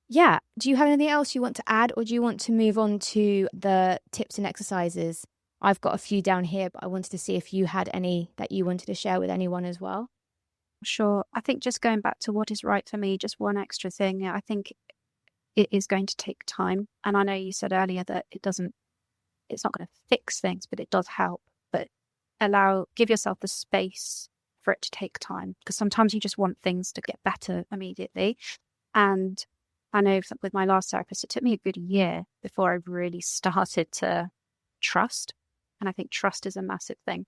yeah, do you have anything else you want to add, or do you want to move on to the tips and exercises? I've got a few down here, but I wanted to see if you had any that you wanted to share with anyone as well. Sure. I think just going back to what is right for me, just one extra thing. I think it is going to take time. And I know you said earlier that it's not going to fix things, but it does help. But give yourself the space for it to take time, because sometimes you just want things to get better immediately. And I know with my last therapist, it took me a good year before I really started to trust. And I think trust is a massive thing,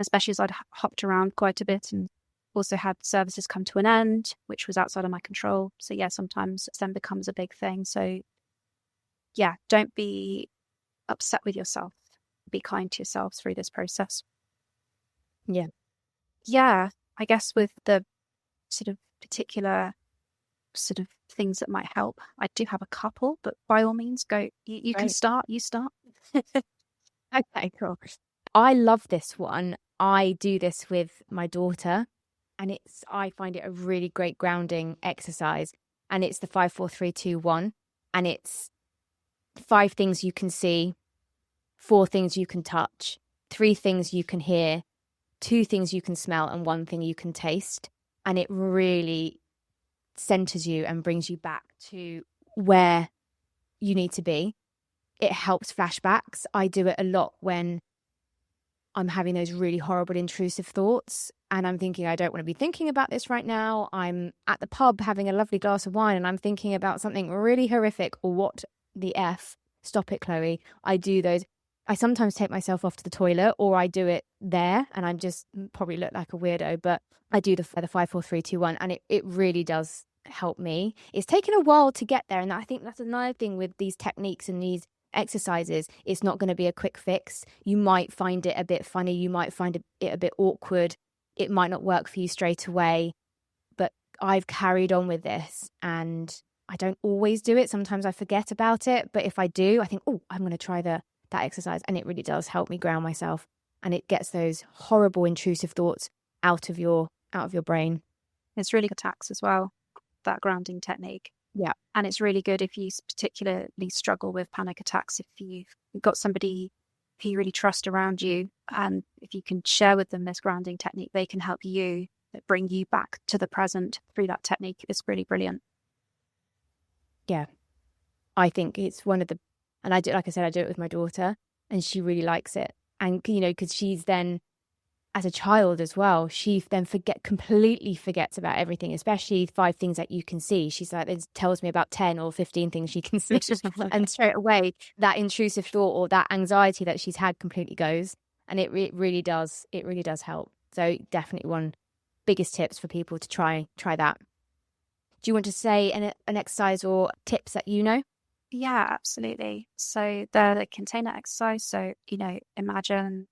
especially as I'd hopped around quite a bit and also had services come to an end, which was outside of my control. So yeah, sometimes it then becomes a big thing. So yeah, don't be upset with yourself. Be kind to yourself through this process. Yeah. Yeah, I guess with the sort of particular sort of things that might help, I do have a couple, but by all means, go. You can start. You start. Okay, cool. I love this one. I do this with my daughter, and I find it a really great grounding exercise. And it's the 5, 4, 3, 2, 1. And it's 5 things you can see, 4 things you can touch, 3 things you can hear, 2 things you can smell, and 1 thing you can taste. And it really centers you and brings you back to where you need to be. It helps flashbacks. I do it a lot when I'm having those really horrible intrusive thoughts and I'm thinking, I don't want to be thinking about this right now. I'm at the pub having a lovely glass of wine and I'm thinking about something really horrific, or what the F? Stop it, Chloe. I do those. I sometimes take myself off to the toilet, or I do it there, and I just probably look like a weirdo, but I do the 5, 4, 3, 2, 1, and it really does help me. It's taken a while to get there, and I think that's another thing with these techniques and these exercises. It's not going to be a quick fix. You might find it a bit funny. You might find it a bit awkward. It might not work for you straight away, but I've carried on with this, and I don't always do it. Sometimes I forget about it, but if I do, I think, oh, I'm going to try that exercise, and it really does help me ground myself, and it gets those horrible intrusive thoughts out of your brain. It's really good attacks as well, that grounding technique. Yeah. And it's really good if you particularly struggle with panic attacks, if you've got somebody who you really trust around you, and if you can share with them this grounding technique, they can help you bring you back to the present through that technique. It's really brilliant. Yeah. I think it's one of the, and I do, like I said, I do it with my daughter, and she really likes it. And, you know, because she's then, as a child as well, she then completely forgets about everything, especially 5 things that you can see. She's like, it tells me about 10 or 15 things she can see. And straight away, that intrusive thought or that anxiety that she's had completely goes. And it really does help. So definitely one biggest tips for people to try that. Do you want to say an exercise or tips that you know? Yeah, absolutely. So the container exercise. So, imagine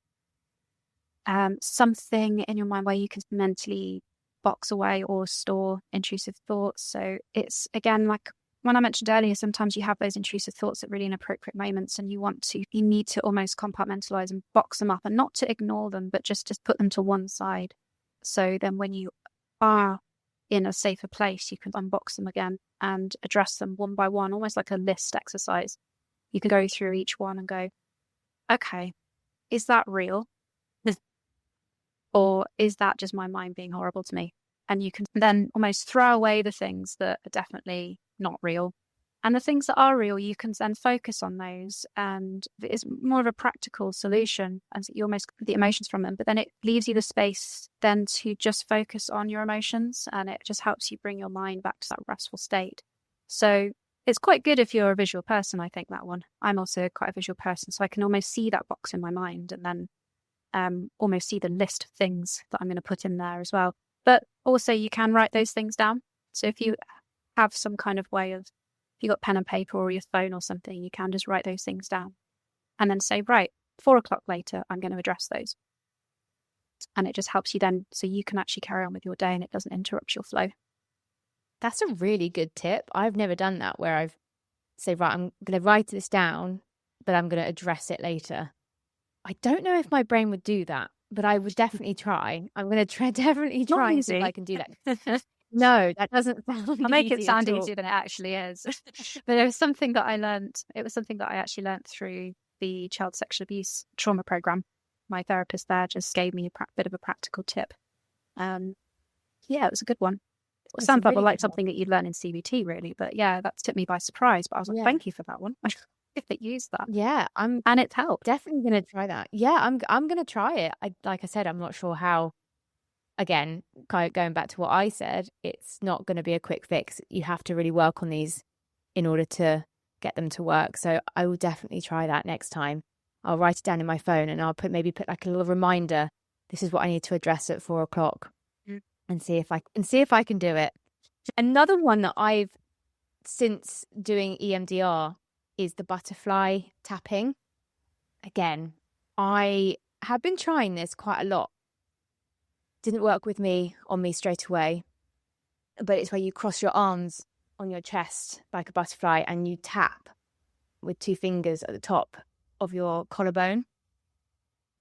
something in your mind where you can mentally box away or store intrusive thoughts. So it's, again, like when I mentioned earlier, sometimes you have those intrusive thoughts at really inappropriate moments, and you need to almost compartmentalize and box them up, and not to ignore them, but just put them to one side. So then when you are in a safer place, you can unbox them again and address them one by one, almost like a list exercise. You can go through each one and go, okay, is that real? Or is that just my mind being horrible to me? And you can then almost throw away the things that are definitely not real. And the things that are real, you can then focus on those. And it's more of a practical solution. And so you almost get the emotions from them, but then it leaves you the space then to just focus on your emotions. And it just helps you bring your mind back to that restful state. So it's quite good if you're a visual person, I think, that one. I'm also quite a visual person, so I can almost see that box in my mind, and then almost see the list of things that I'm going to put in there as well. But also you can write those things down. So if you have some kind of way of, if you got pen and paper or your phone or something, you can just write those things down and then say, right, 4 o'clock later, I'm going to address those. And it just helps you then, so you can actually carry on with your day and it doesn't interrupt your flow. That's a really good tip. I've never done that, where I've say, right, I'm going to write this down, but I'm going to address it later. I don't know if my brain would do that, but I would definitely try. I'm going to definitely try and see if I can do that. No, that doesn't sound I'll make it sound easier than it actually is. But it was something that I learned. It was something that I actually learned through the child sexual abuse trauma program. My therapist there just gave me a bit of a practical tip. Yeah, it was a good one. It sounds like something that you'd learn in CBT, really. But yeah, that took me by surprise. But I was like, thank you for that one. If they use that. Yeah, and it's helped. Definitely going to try that. Yeah, I'm going to try it. Like I said, I'm not sure how. Again, going back to what I said, it's not going to be a quick fix. You have to really work on these in order to get them to work. So I will definitely try that next time. I'll write it down in my phone, and I'll put like a little reminder. This is what I need to address at 4 o'clock, and see if I can do it. Another one that I've, since doing EMDR, is the butterfly tapping. Again, I have been trying this quite a lot. Didn't work with me straight away, but it's where you cross your arms on your chest like a butterfly, and you tap with 2 fingers at the top of your collarbone.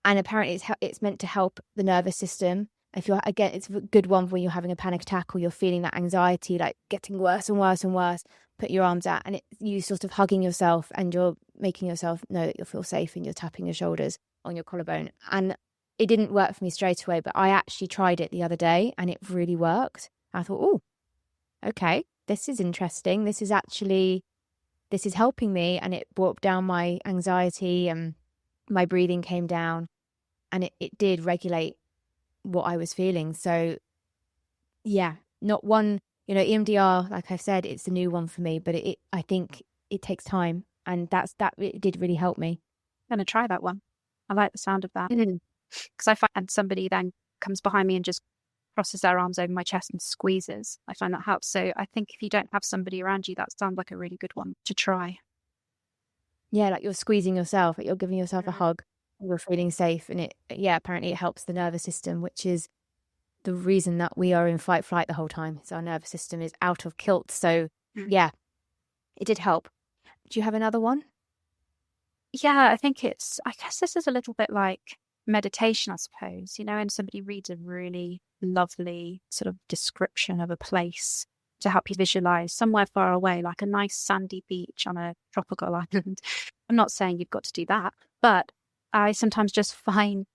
And apparently it's meant to help the nervous system. If you're, again, it's a good one when you're having a panic attack or you're feeling that anxiety like getting worse and worse and worse. Put your arms out, and you sort of hugging yourself, and you're making yourself know that you'll feel safe, and you're tapping your shoulders on your collarbone. And it didn't work for me straight away, but I actually tried it the other day and it really worked. I thought, oh, okay, this is interesting. This is helping me. And it brought down my anxiety, and my breathing came down, and it did regulate what I was feeling. So yeah, not one, EMDR, like I've said, it's a new one for me, but I think it takes time, and it did really help me. I'm going to try that one. I like the sound of that. Because I find somebody then comes behind me and just crosses their arms over my chest and squeezes. I find that helps. So I think if you don't have somebody around you, that sounds like a really good one to try. Yeah, like you're squeezing yourself, like you're giving yourself a hug, you're feeling safe. And apparently it helps the nervous system, which is the reason that we are in fight flight the whole time. So our nervous system is out of kilt. So yeah, it did help. Do you have another one? Yeah, I guess this is a little bit like meditation, I suppose, and somebody reads a really lovely sort of description of a place to help you visualize somewhere far away, like a nice sandy beach on a tropical island. I'm not saying you've got to do that, but I sometimes just find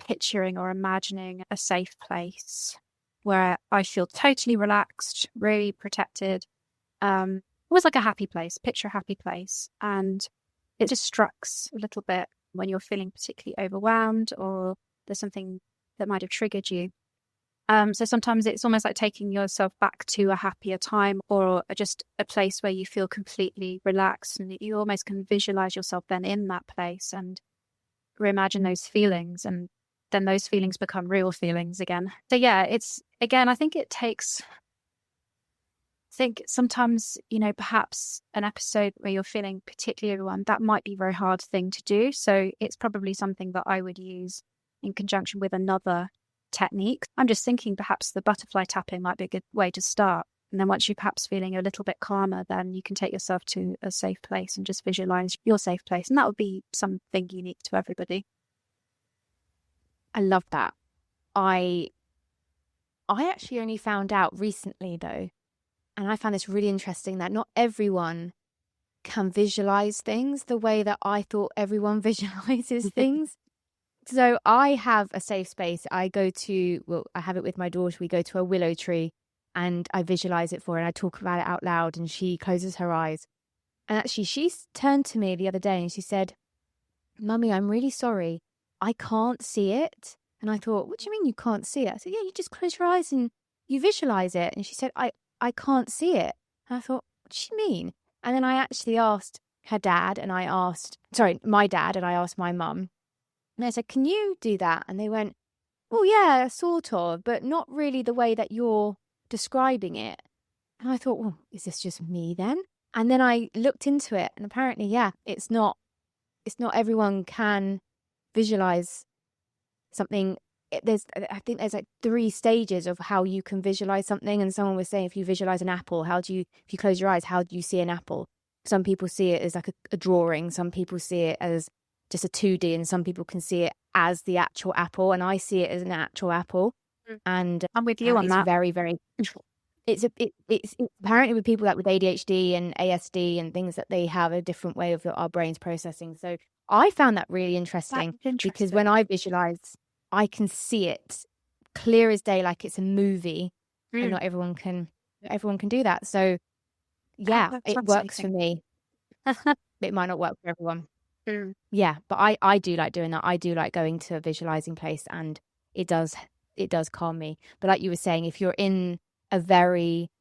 picturing or imagining a safe place where I feel totally relaxed, really protected, always like a happy place. Picture a happy place, and it distracts a little bit when you're feeling particularly overwhelmed or there's something that might have triggered you. So sometimes it's almost like taking yourself back to a happier time, or just a place where you feel completely relaxed, and you almost can visualize yourself then in that place and reimagine those feelings, and then those feelings become real feelings again. So yeah, I think sometimes, perhaps an episode where you're feeling particularly overwhelmed, that might be a very hard thing to do. So it's probably something that I would use in conjunction with another technique. I'm just thinking perhaps the butterfly tapping might be a good way to start. And then once you're perhaps feeling a little bit calmer, then you can take yourself to a safe place and just visualize your safe place. And that would be something unique to everybody. I love that. I actually only found out recently though, and I found this really interesting, that not everyone can visualize things the way that I thought everyone visualizes things. So I have a safe space. I have it with my daughter. We go to a willow tree and I visualize it for her and I talk about it out loud and she closes her eyes. And actually she turned to me the other day and she said, "Mummy, I'm really sorry. I can't see it." And I thought, "What do you mean you can't see it?" I said, "Yeah, you just close your eyes and you visualize it." And she said, I can't see it. And I thought, "What does she mean?" And then I actually asked my dad and I asked my mum. And I said, "Can you do that?" And they went, "Well, yeah, sort of, but not really the way that you're describing it." And I thought, well, is this just me then? And then I looked into it and apparently, yeah, it's not everyone can visualize something. I think there's like 3 stages of how you can visualize something. And someone was saying, if you visualize an apple, if you close your eyes, how do you see an apple? Some people see it as like a drawing. Some people see it as just a 2D, and some people can see it as the actual apple. And I see it as an actual apple. And I'm with you on that. It's very, very. It's apparently with people like with ADHD and ASD and things that they have a different way of our brains processing. So I found that really interesting, because when I visualize, I can see it clear as day, like it's a movie, and not everyone can do that. So yeah, it works for me. It might not work for everyone. Yeah, but I do like doing that. I do like going to a visualizing place, and it does calm me. But like you were saying, if you're in a very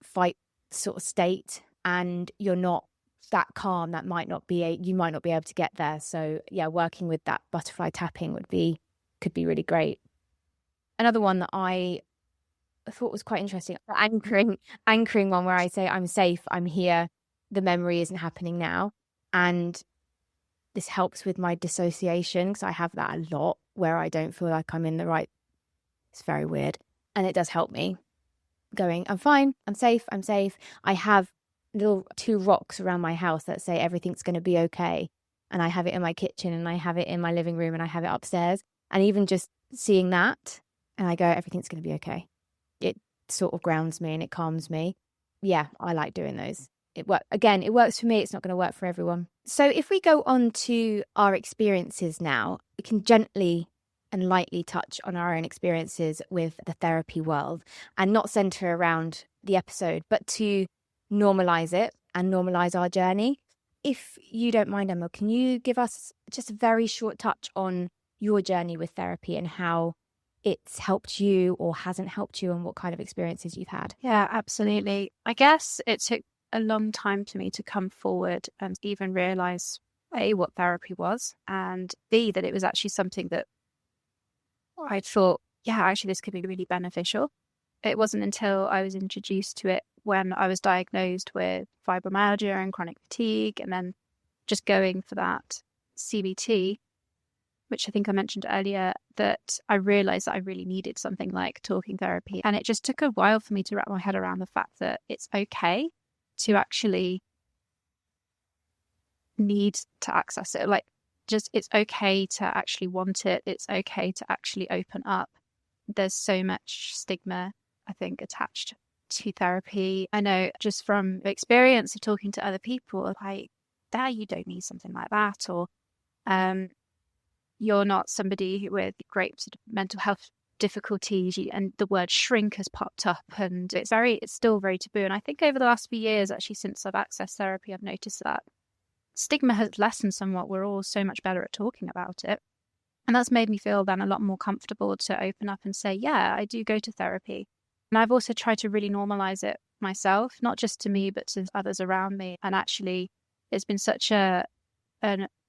fight sort of state and you're not that calm, you might not be able to get there. So yeah, working with that butterfly tapping could be really great. Another one that I thought was quite interesting, anchoring one, where I say, "I'm safe, I'm here, the memory isn't happening now." And this helps with my dissociation, because I have that a lot, where I don't feel like I'm in the right. It's very weird. And it does help me going, "I'm fine, I'm safe. I have little 2 rocks around my house that say everything's going to be okay. And I have it in my kitchen, and I have it in my living room, and I have it upstairs. And even just seeing that, and I go, everything's going to be okay. It sort of grounds me and it calms me. Yeah, I like doing those. It works for me. It's not going to work for everyone. So if we go on to our experiences now, we can gently and lightly touch on our own experiences with the therapy world, and not center around the episode, but to normalize it and normalize our journey. If you don't mind, Emma, can you give us just a very short touch on your journey with therapy and how it's helped you or hasn't helped you, and what kind of experiences you've had? Yeah, absolutely. I guess it took a long time for me to come forward and even realize, A, what therapy was, and B, that it was actually something that I thought, yeah, actually this could be really beneficial. It wasn't until I was introduced to it when I was diagnosed with fibromyalgia and chronic fatigue, and then just going for that CBT, which I think I mentioned earlier, that I realized that I really needed something like talking therapy. And it just took a while for me to wrap my head around the fact that it's okay to actually need to access it. Like, just, it's okay to actually want it. It's okay to actually open up. There's so much stigma, I think, attached to therapy. I know just from experience of talking to other people, like, you don't need something like that, or you're not somebody with great sort of mental health difficulties, and the word shrink has popped up, and it's still very taboo. And I think over the last few years, actually, since I've accessed therapy, I've noticed that stigma has lessened somewhat. We're all so much better at talking about it. And that's made me feel then a lot more comfortable to open up and say, yeah, I do go to therapy. And I've also tried to really normalize it myself, not just to me, but to others around me. And actually, it's been such an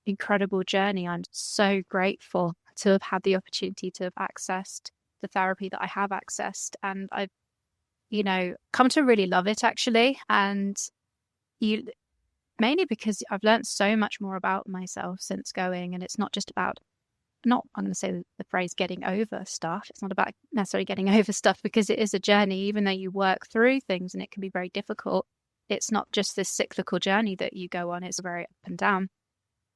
incredible journey. I'm so grateful to have had the opportunity to have accessed the therapy that I have accessed. And I've, come to really love it, actually. And mainly because I've learned so much more about myself since going. And it's not just about I'm going to say the phrase getting over stuff. It's not about necessarily getting over stuff, because it is a journey, even though you work through things and it can be very difficult. It's not just this cyclical journey that you go on. It's very up and down.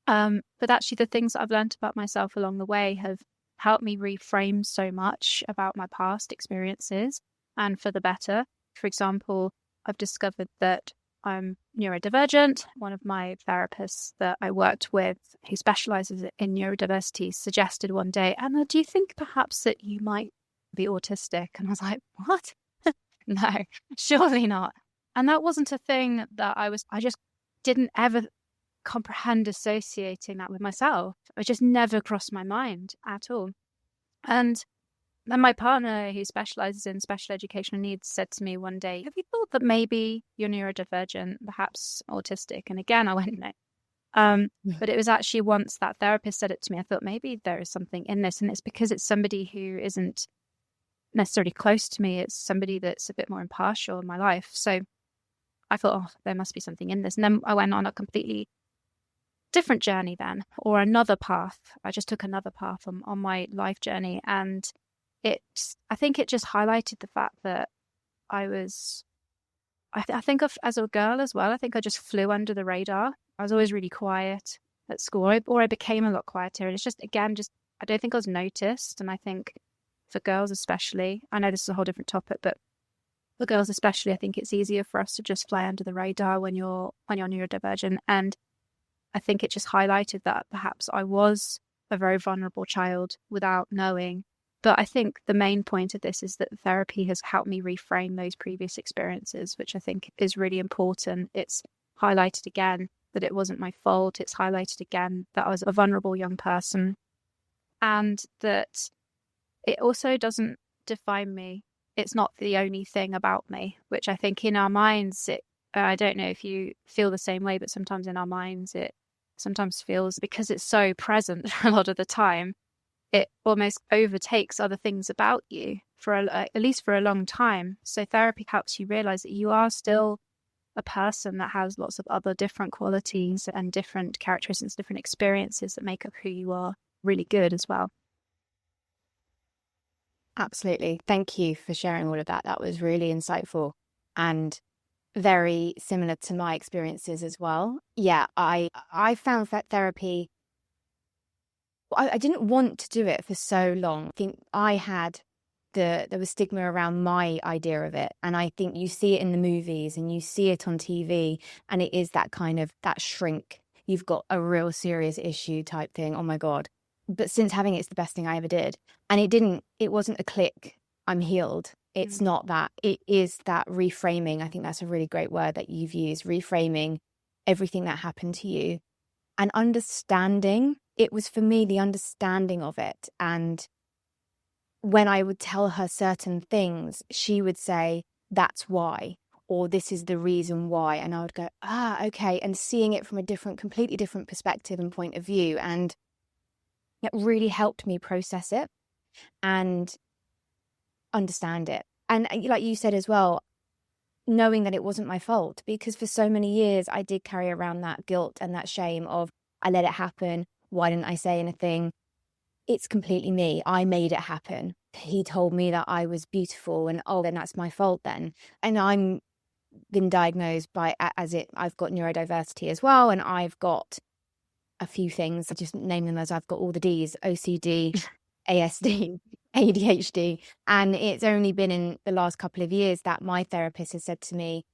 But actually the things that I've learned about myself along the way have helped me reframe so much about my past experiences, and for the better. For example, I've discovered that I'm neurodivergent. One of my therapists that I worked with, who specializes in neurodiversity, suggested one day, Anna, do you think perhaps that you might be autistic? And I was like, what? No, surely not. And that wasn't a thing that I just didn't ever comprehend associating that with myself. It just never crossed my mind at all. And then my partner, who specializes in special educational needs, said to me one day, have you thought that maybe you're neurodivergent, perhaps autistic? And again, I went, no. But it was actually once that therapist said it to me, I thought maybe there is something in this. And it's because it's somebody who isn't necessarily close to me. It's somebody that's a bit more impartial in my life. So I thought, oh, there must be something in this. And then I went on a completely different journey then, or another path. I just took another path on my life journey. And I think it just highlighted the fact that I think as a girl as well, I think I just flew under the radar. I was always really quiet at school, or I became a lot quieter. And it's just, again, I don't think I was noticed. And I think for girls especially, I know this is a whole different topic, but for girls especially, I think it's easier for us to just fly under the radar when you're neurodivergent. And I think it just highlighted that perhaps I was a very vulnerable child without knowing. But I think the main point of this is that therapy has helped me reframe those previous experiences, which I think is really important. It's highlighted again that it wasn't my fault. It's highlighted again that I was a vulnerable young person, and that it also doesn't define me. It's not the only thing about me, which I think in our minds, I don't know if you feel the same way, but sometimes in our minds, it sometimes feels, because it's so present a lot of the time, it almost overtakes other things about you at least for a long time. So therapy helps you realize that you are still a person that has lots of other different qualities and different characteristics, different experiences that make up who you are really good as well. Absolutely. Thank you for sharing all of that. That was really insightful and very similar to my experiences as well. Yeah, I found that therapy, I didn't want to do it for so long. I think there was stigma around my idea of it. And I think you see it in the movies and you see it on TV, and it is that kind of, that shrink. You've got a real serious issue type thing. Oh my God. But since having it's the best thing I ever did. And it wasn't a click, I'm healed. It's not that. It is that reframing. I think that's a really great word that you've used, reframing everything that happened to you and understanding. It was for me the understanding of it. And when I would tell her certain things, she would say, that's why, or this is the reason why. And I would go, okay. And seeing it from a completely different perspective and point of view. And it really helped me process it and understand it. And like you said as well, knowing that it wasn't my fault, because for so many years I did carry around that guilt and that shame of, I let it happen. Why didn't I say anything? It's completely me. I made it happen. He told me that I was beautiful, and then that's my fault then. And I'm been diagnosed I've got neurodiversity as well, and I've got a few things. I just name them as I've got all the Ds: OCD, ASD, ADHD. And it's only been in the last couple of years that my therapist has said to me,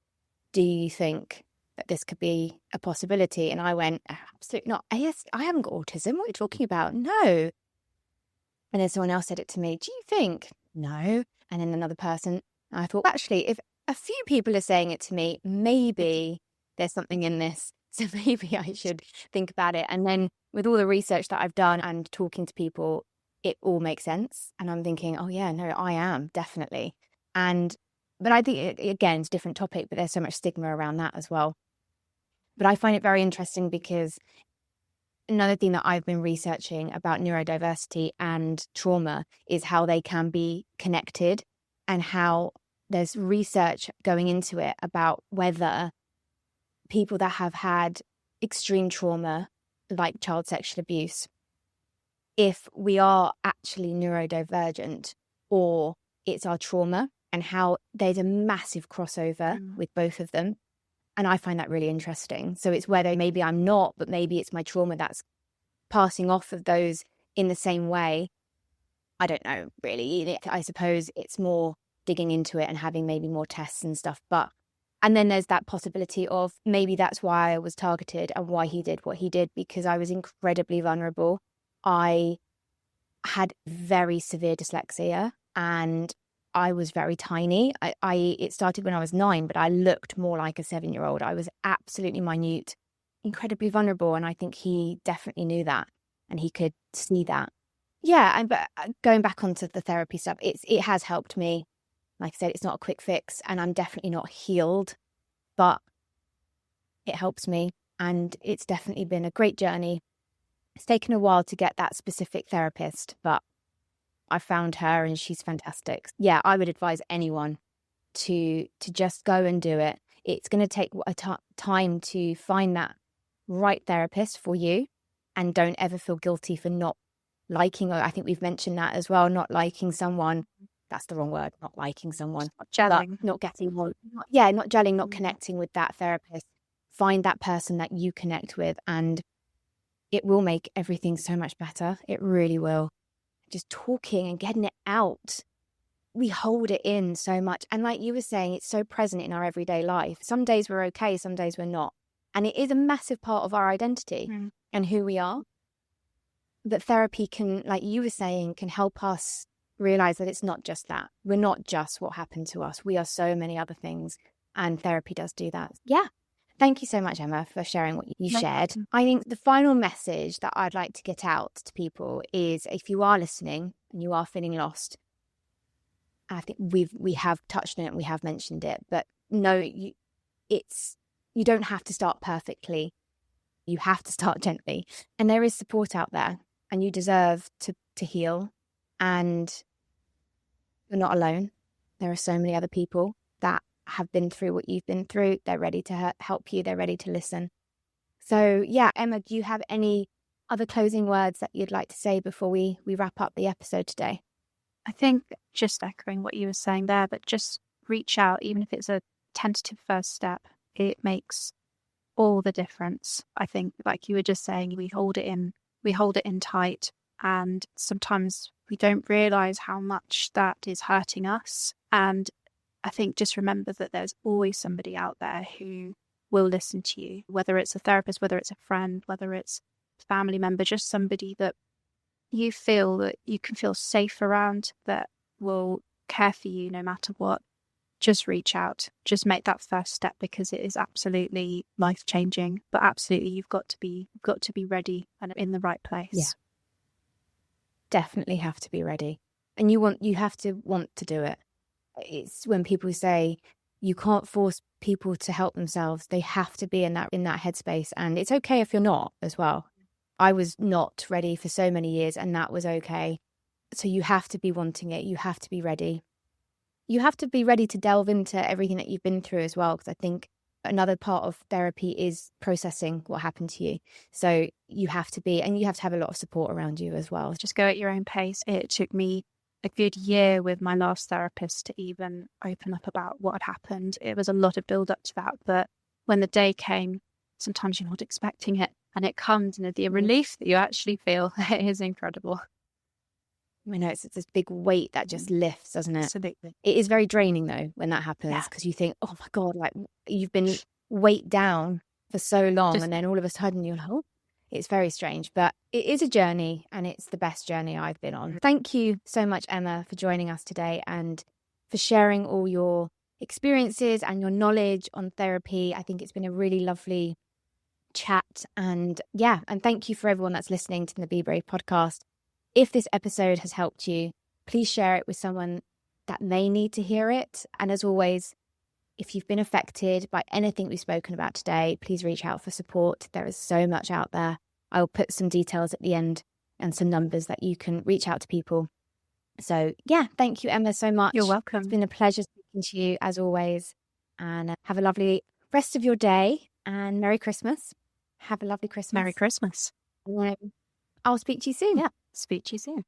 do you think that this could be a possibility? And I went, absolutely not. I haven't got autism. What are you talking about? No. And then someone else said it to me, do you think? No. And then another person. I thought, actually, if a few people are saying it to me, maybe there's something in this. So maybe I should think about it. And then with all the research that I've done and talking to people, it all makes sense. And I'm thinking, oh yeah, no, I am definitely. But I think, again, it's a different topic, but there's so much stigma around that as well. But I find it very interesting because another thing that I've been researching about neurodiversity and trauma is how they can be connected, and how there's research going into it about whether people that have had extreme trauma, like child sexual abuse, if we are actually neurodivergent or it's our trauma, and how there's a massive crossover with both of them. And I find that really interesting. So it's whether maybe I'm not, but maybe it's my trauma that's passing off of those in the same way. I don't know, really. I suppose it's more digging into it and having maybe more tests and stuff. And then there's that possibility of maybe that's why I was targeted and why he did what he did, because I was incredibly vulnerable. I had very severe dyslexia and I was very tiny. It started when I was 9, but I looked more like a 7-year-old. I was absolutely minute, incredibly vulnerable. And I think he definitely knew that and he could see that. Yeah. But going back onto the therapy stuff, it has helped me. Like I said, it's not a quick fix and I'm definitely not healed, but it helps me. And it's definitely been a great journey. It's taken a while to get that specific therapist, but I found her and she's fantastic. Yeah, I would advise anyone to just go and do it. It's going to take time to find that right therapist for you, and don't ever feel guilty for not liking, or I think we've mentioned that as well, not liking someone. That's the wrong word, not liking someone. Not gelling. Not getting on. Yeah, not gelling, not connecting with that therapist. Find that person that you connect with and it will make everything so much better. It really will. Just talking and getting it out. We hold it in so much. And like you were saying, it's so present in our everyday life. Some days we're okay, some days we're not. And it is a massive part of our identity and who we are. But therapy can, like you were saying, can help us realize that it's not just that. We're not just what happened to us. We are so many other things. And therapy does do that. Yeah. Thank you so much, Emma, for sharing what you shared. I think the final message that I'd like to get out to people is, if you are listening and you are feeling lost, I think we have touched on it, we have mentioned it, but no, you don't have to start perfectly. You have to start gently. And there is support out there and you deserve to heal. And you're not alone. There are so many other people that have been through what you've been through. They're ready to help you. They're ready to listen. So yeah, Emma, do you have any other closing words that you'd like to say before we wrap up the episode today? I think just echoing what you were saying there, but just reach out, even if it's a tentative first step. It makes all the difference. I think, like you were just saying, we hold it in tight, and sometimes we don't realize how much that is hurting us. And I think just remember that there's always somebody out there who will listen to you, whether it's a therapist, whether it's a friend, whether it's a family member, just somebody that you feel that you can feel safe around, that will care for you no matter what. Just reach out, just make that first step, because it is absolutely life-changing. But absolutely, you've got to be ready and in the right place. Yeah. Definitely have to be ready. And you have to want to do it. It's when people say you can't force people to help themselves. They have to be in that headspace. And it's okay if you're not as well. I was not ready for so many years, and that was okay. So you have to be wanting it. You have to be ready. You have to be ready to delve into everything that you've been through as well, because I think another part of therapy is processing what happened to you. So you have to be, and you have to have a lot of support around you as well. Just go at your own pace. It took me a good year with my last therapist to even open up about what had happened. It was a lot of build up to that, but when the day came, sometimes you're not expecting it, and it comes, and the relief that you actually feel, it is incredible. I know, it's this big weight that just lifts, doesn't it? Absolutely. It is very draining though when that happens, because you think, oh my God, like you've been weighed down for so long, and then all of a sudden you're like, oh, it's very strange. But it is a journey, and it's the best journey I've been on. Thank you so much, Emma, for joining us today and for sharing all your experiences and your knowledge on therapy. I think it's been a really lovely chat. And thank you for everyone that's listening to the Be Brave podcast. If this episode has helped you, please share it with someone that may need to hear it. And as always, if you've been affected by anything we've spoken about today, please reach out for support. There is so much out there. I will put some details at the end and some numbers that you can reach out to people. So thank you, Emma, so much. You're welcome. It's been a pleasure speaking to you as always. And have a lovely rest of your day, and Merry Christmas. Have a lovely Christmas. Merry Christmas. I'll speak to you soon. Yeah. Speak to you soon.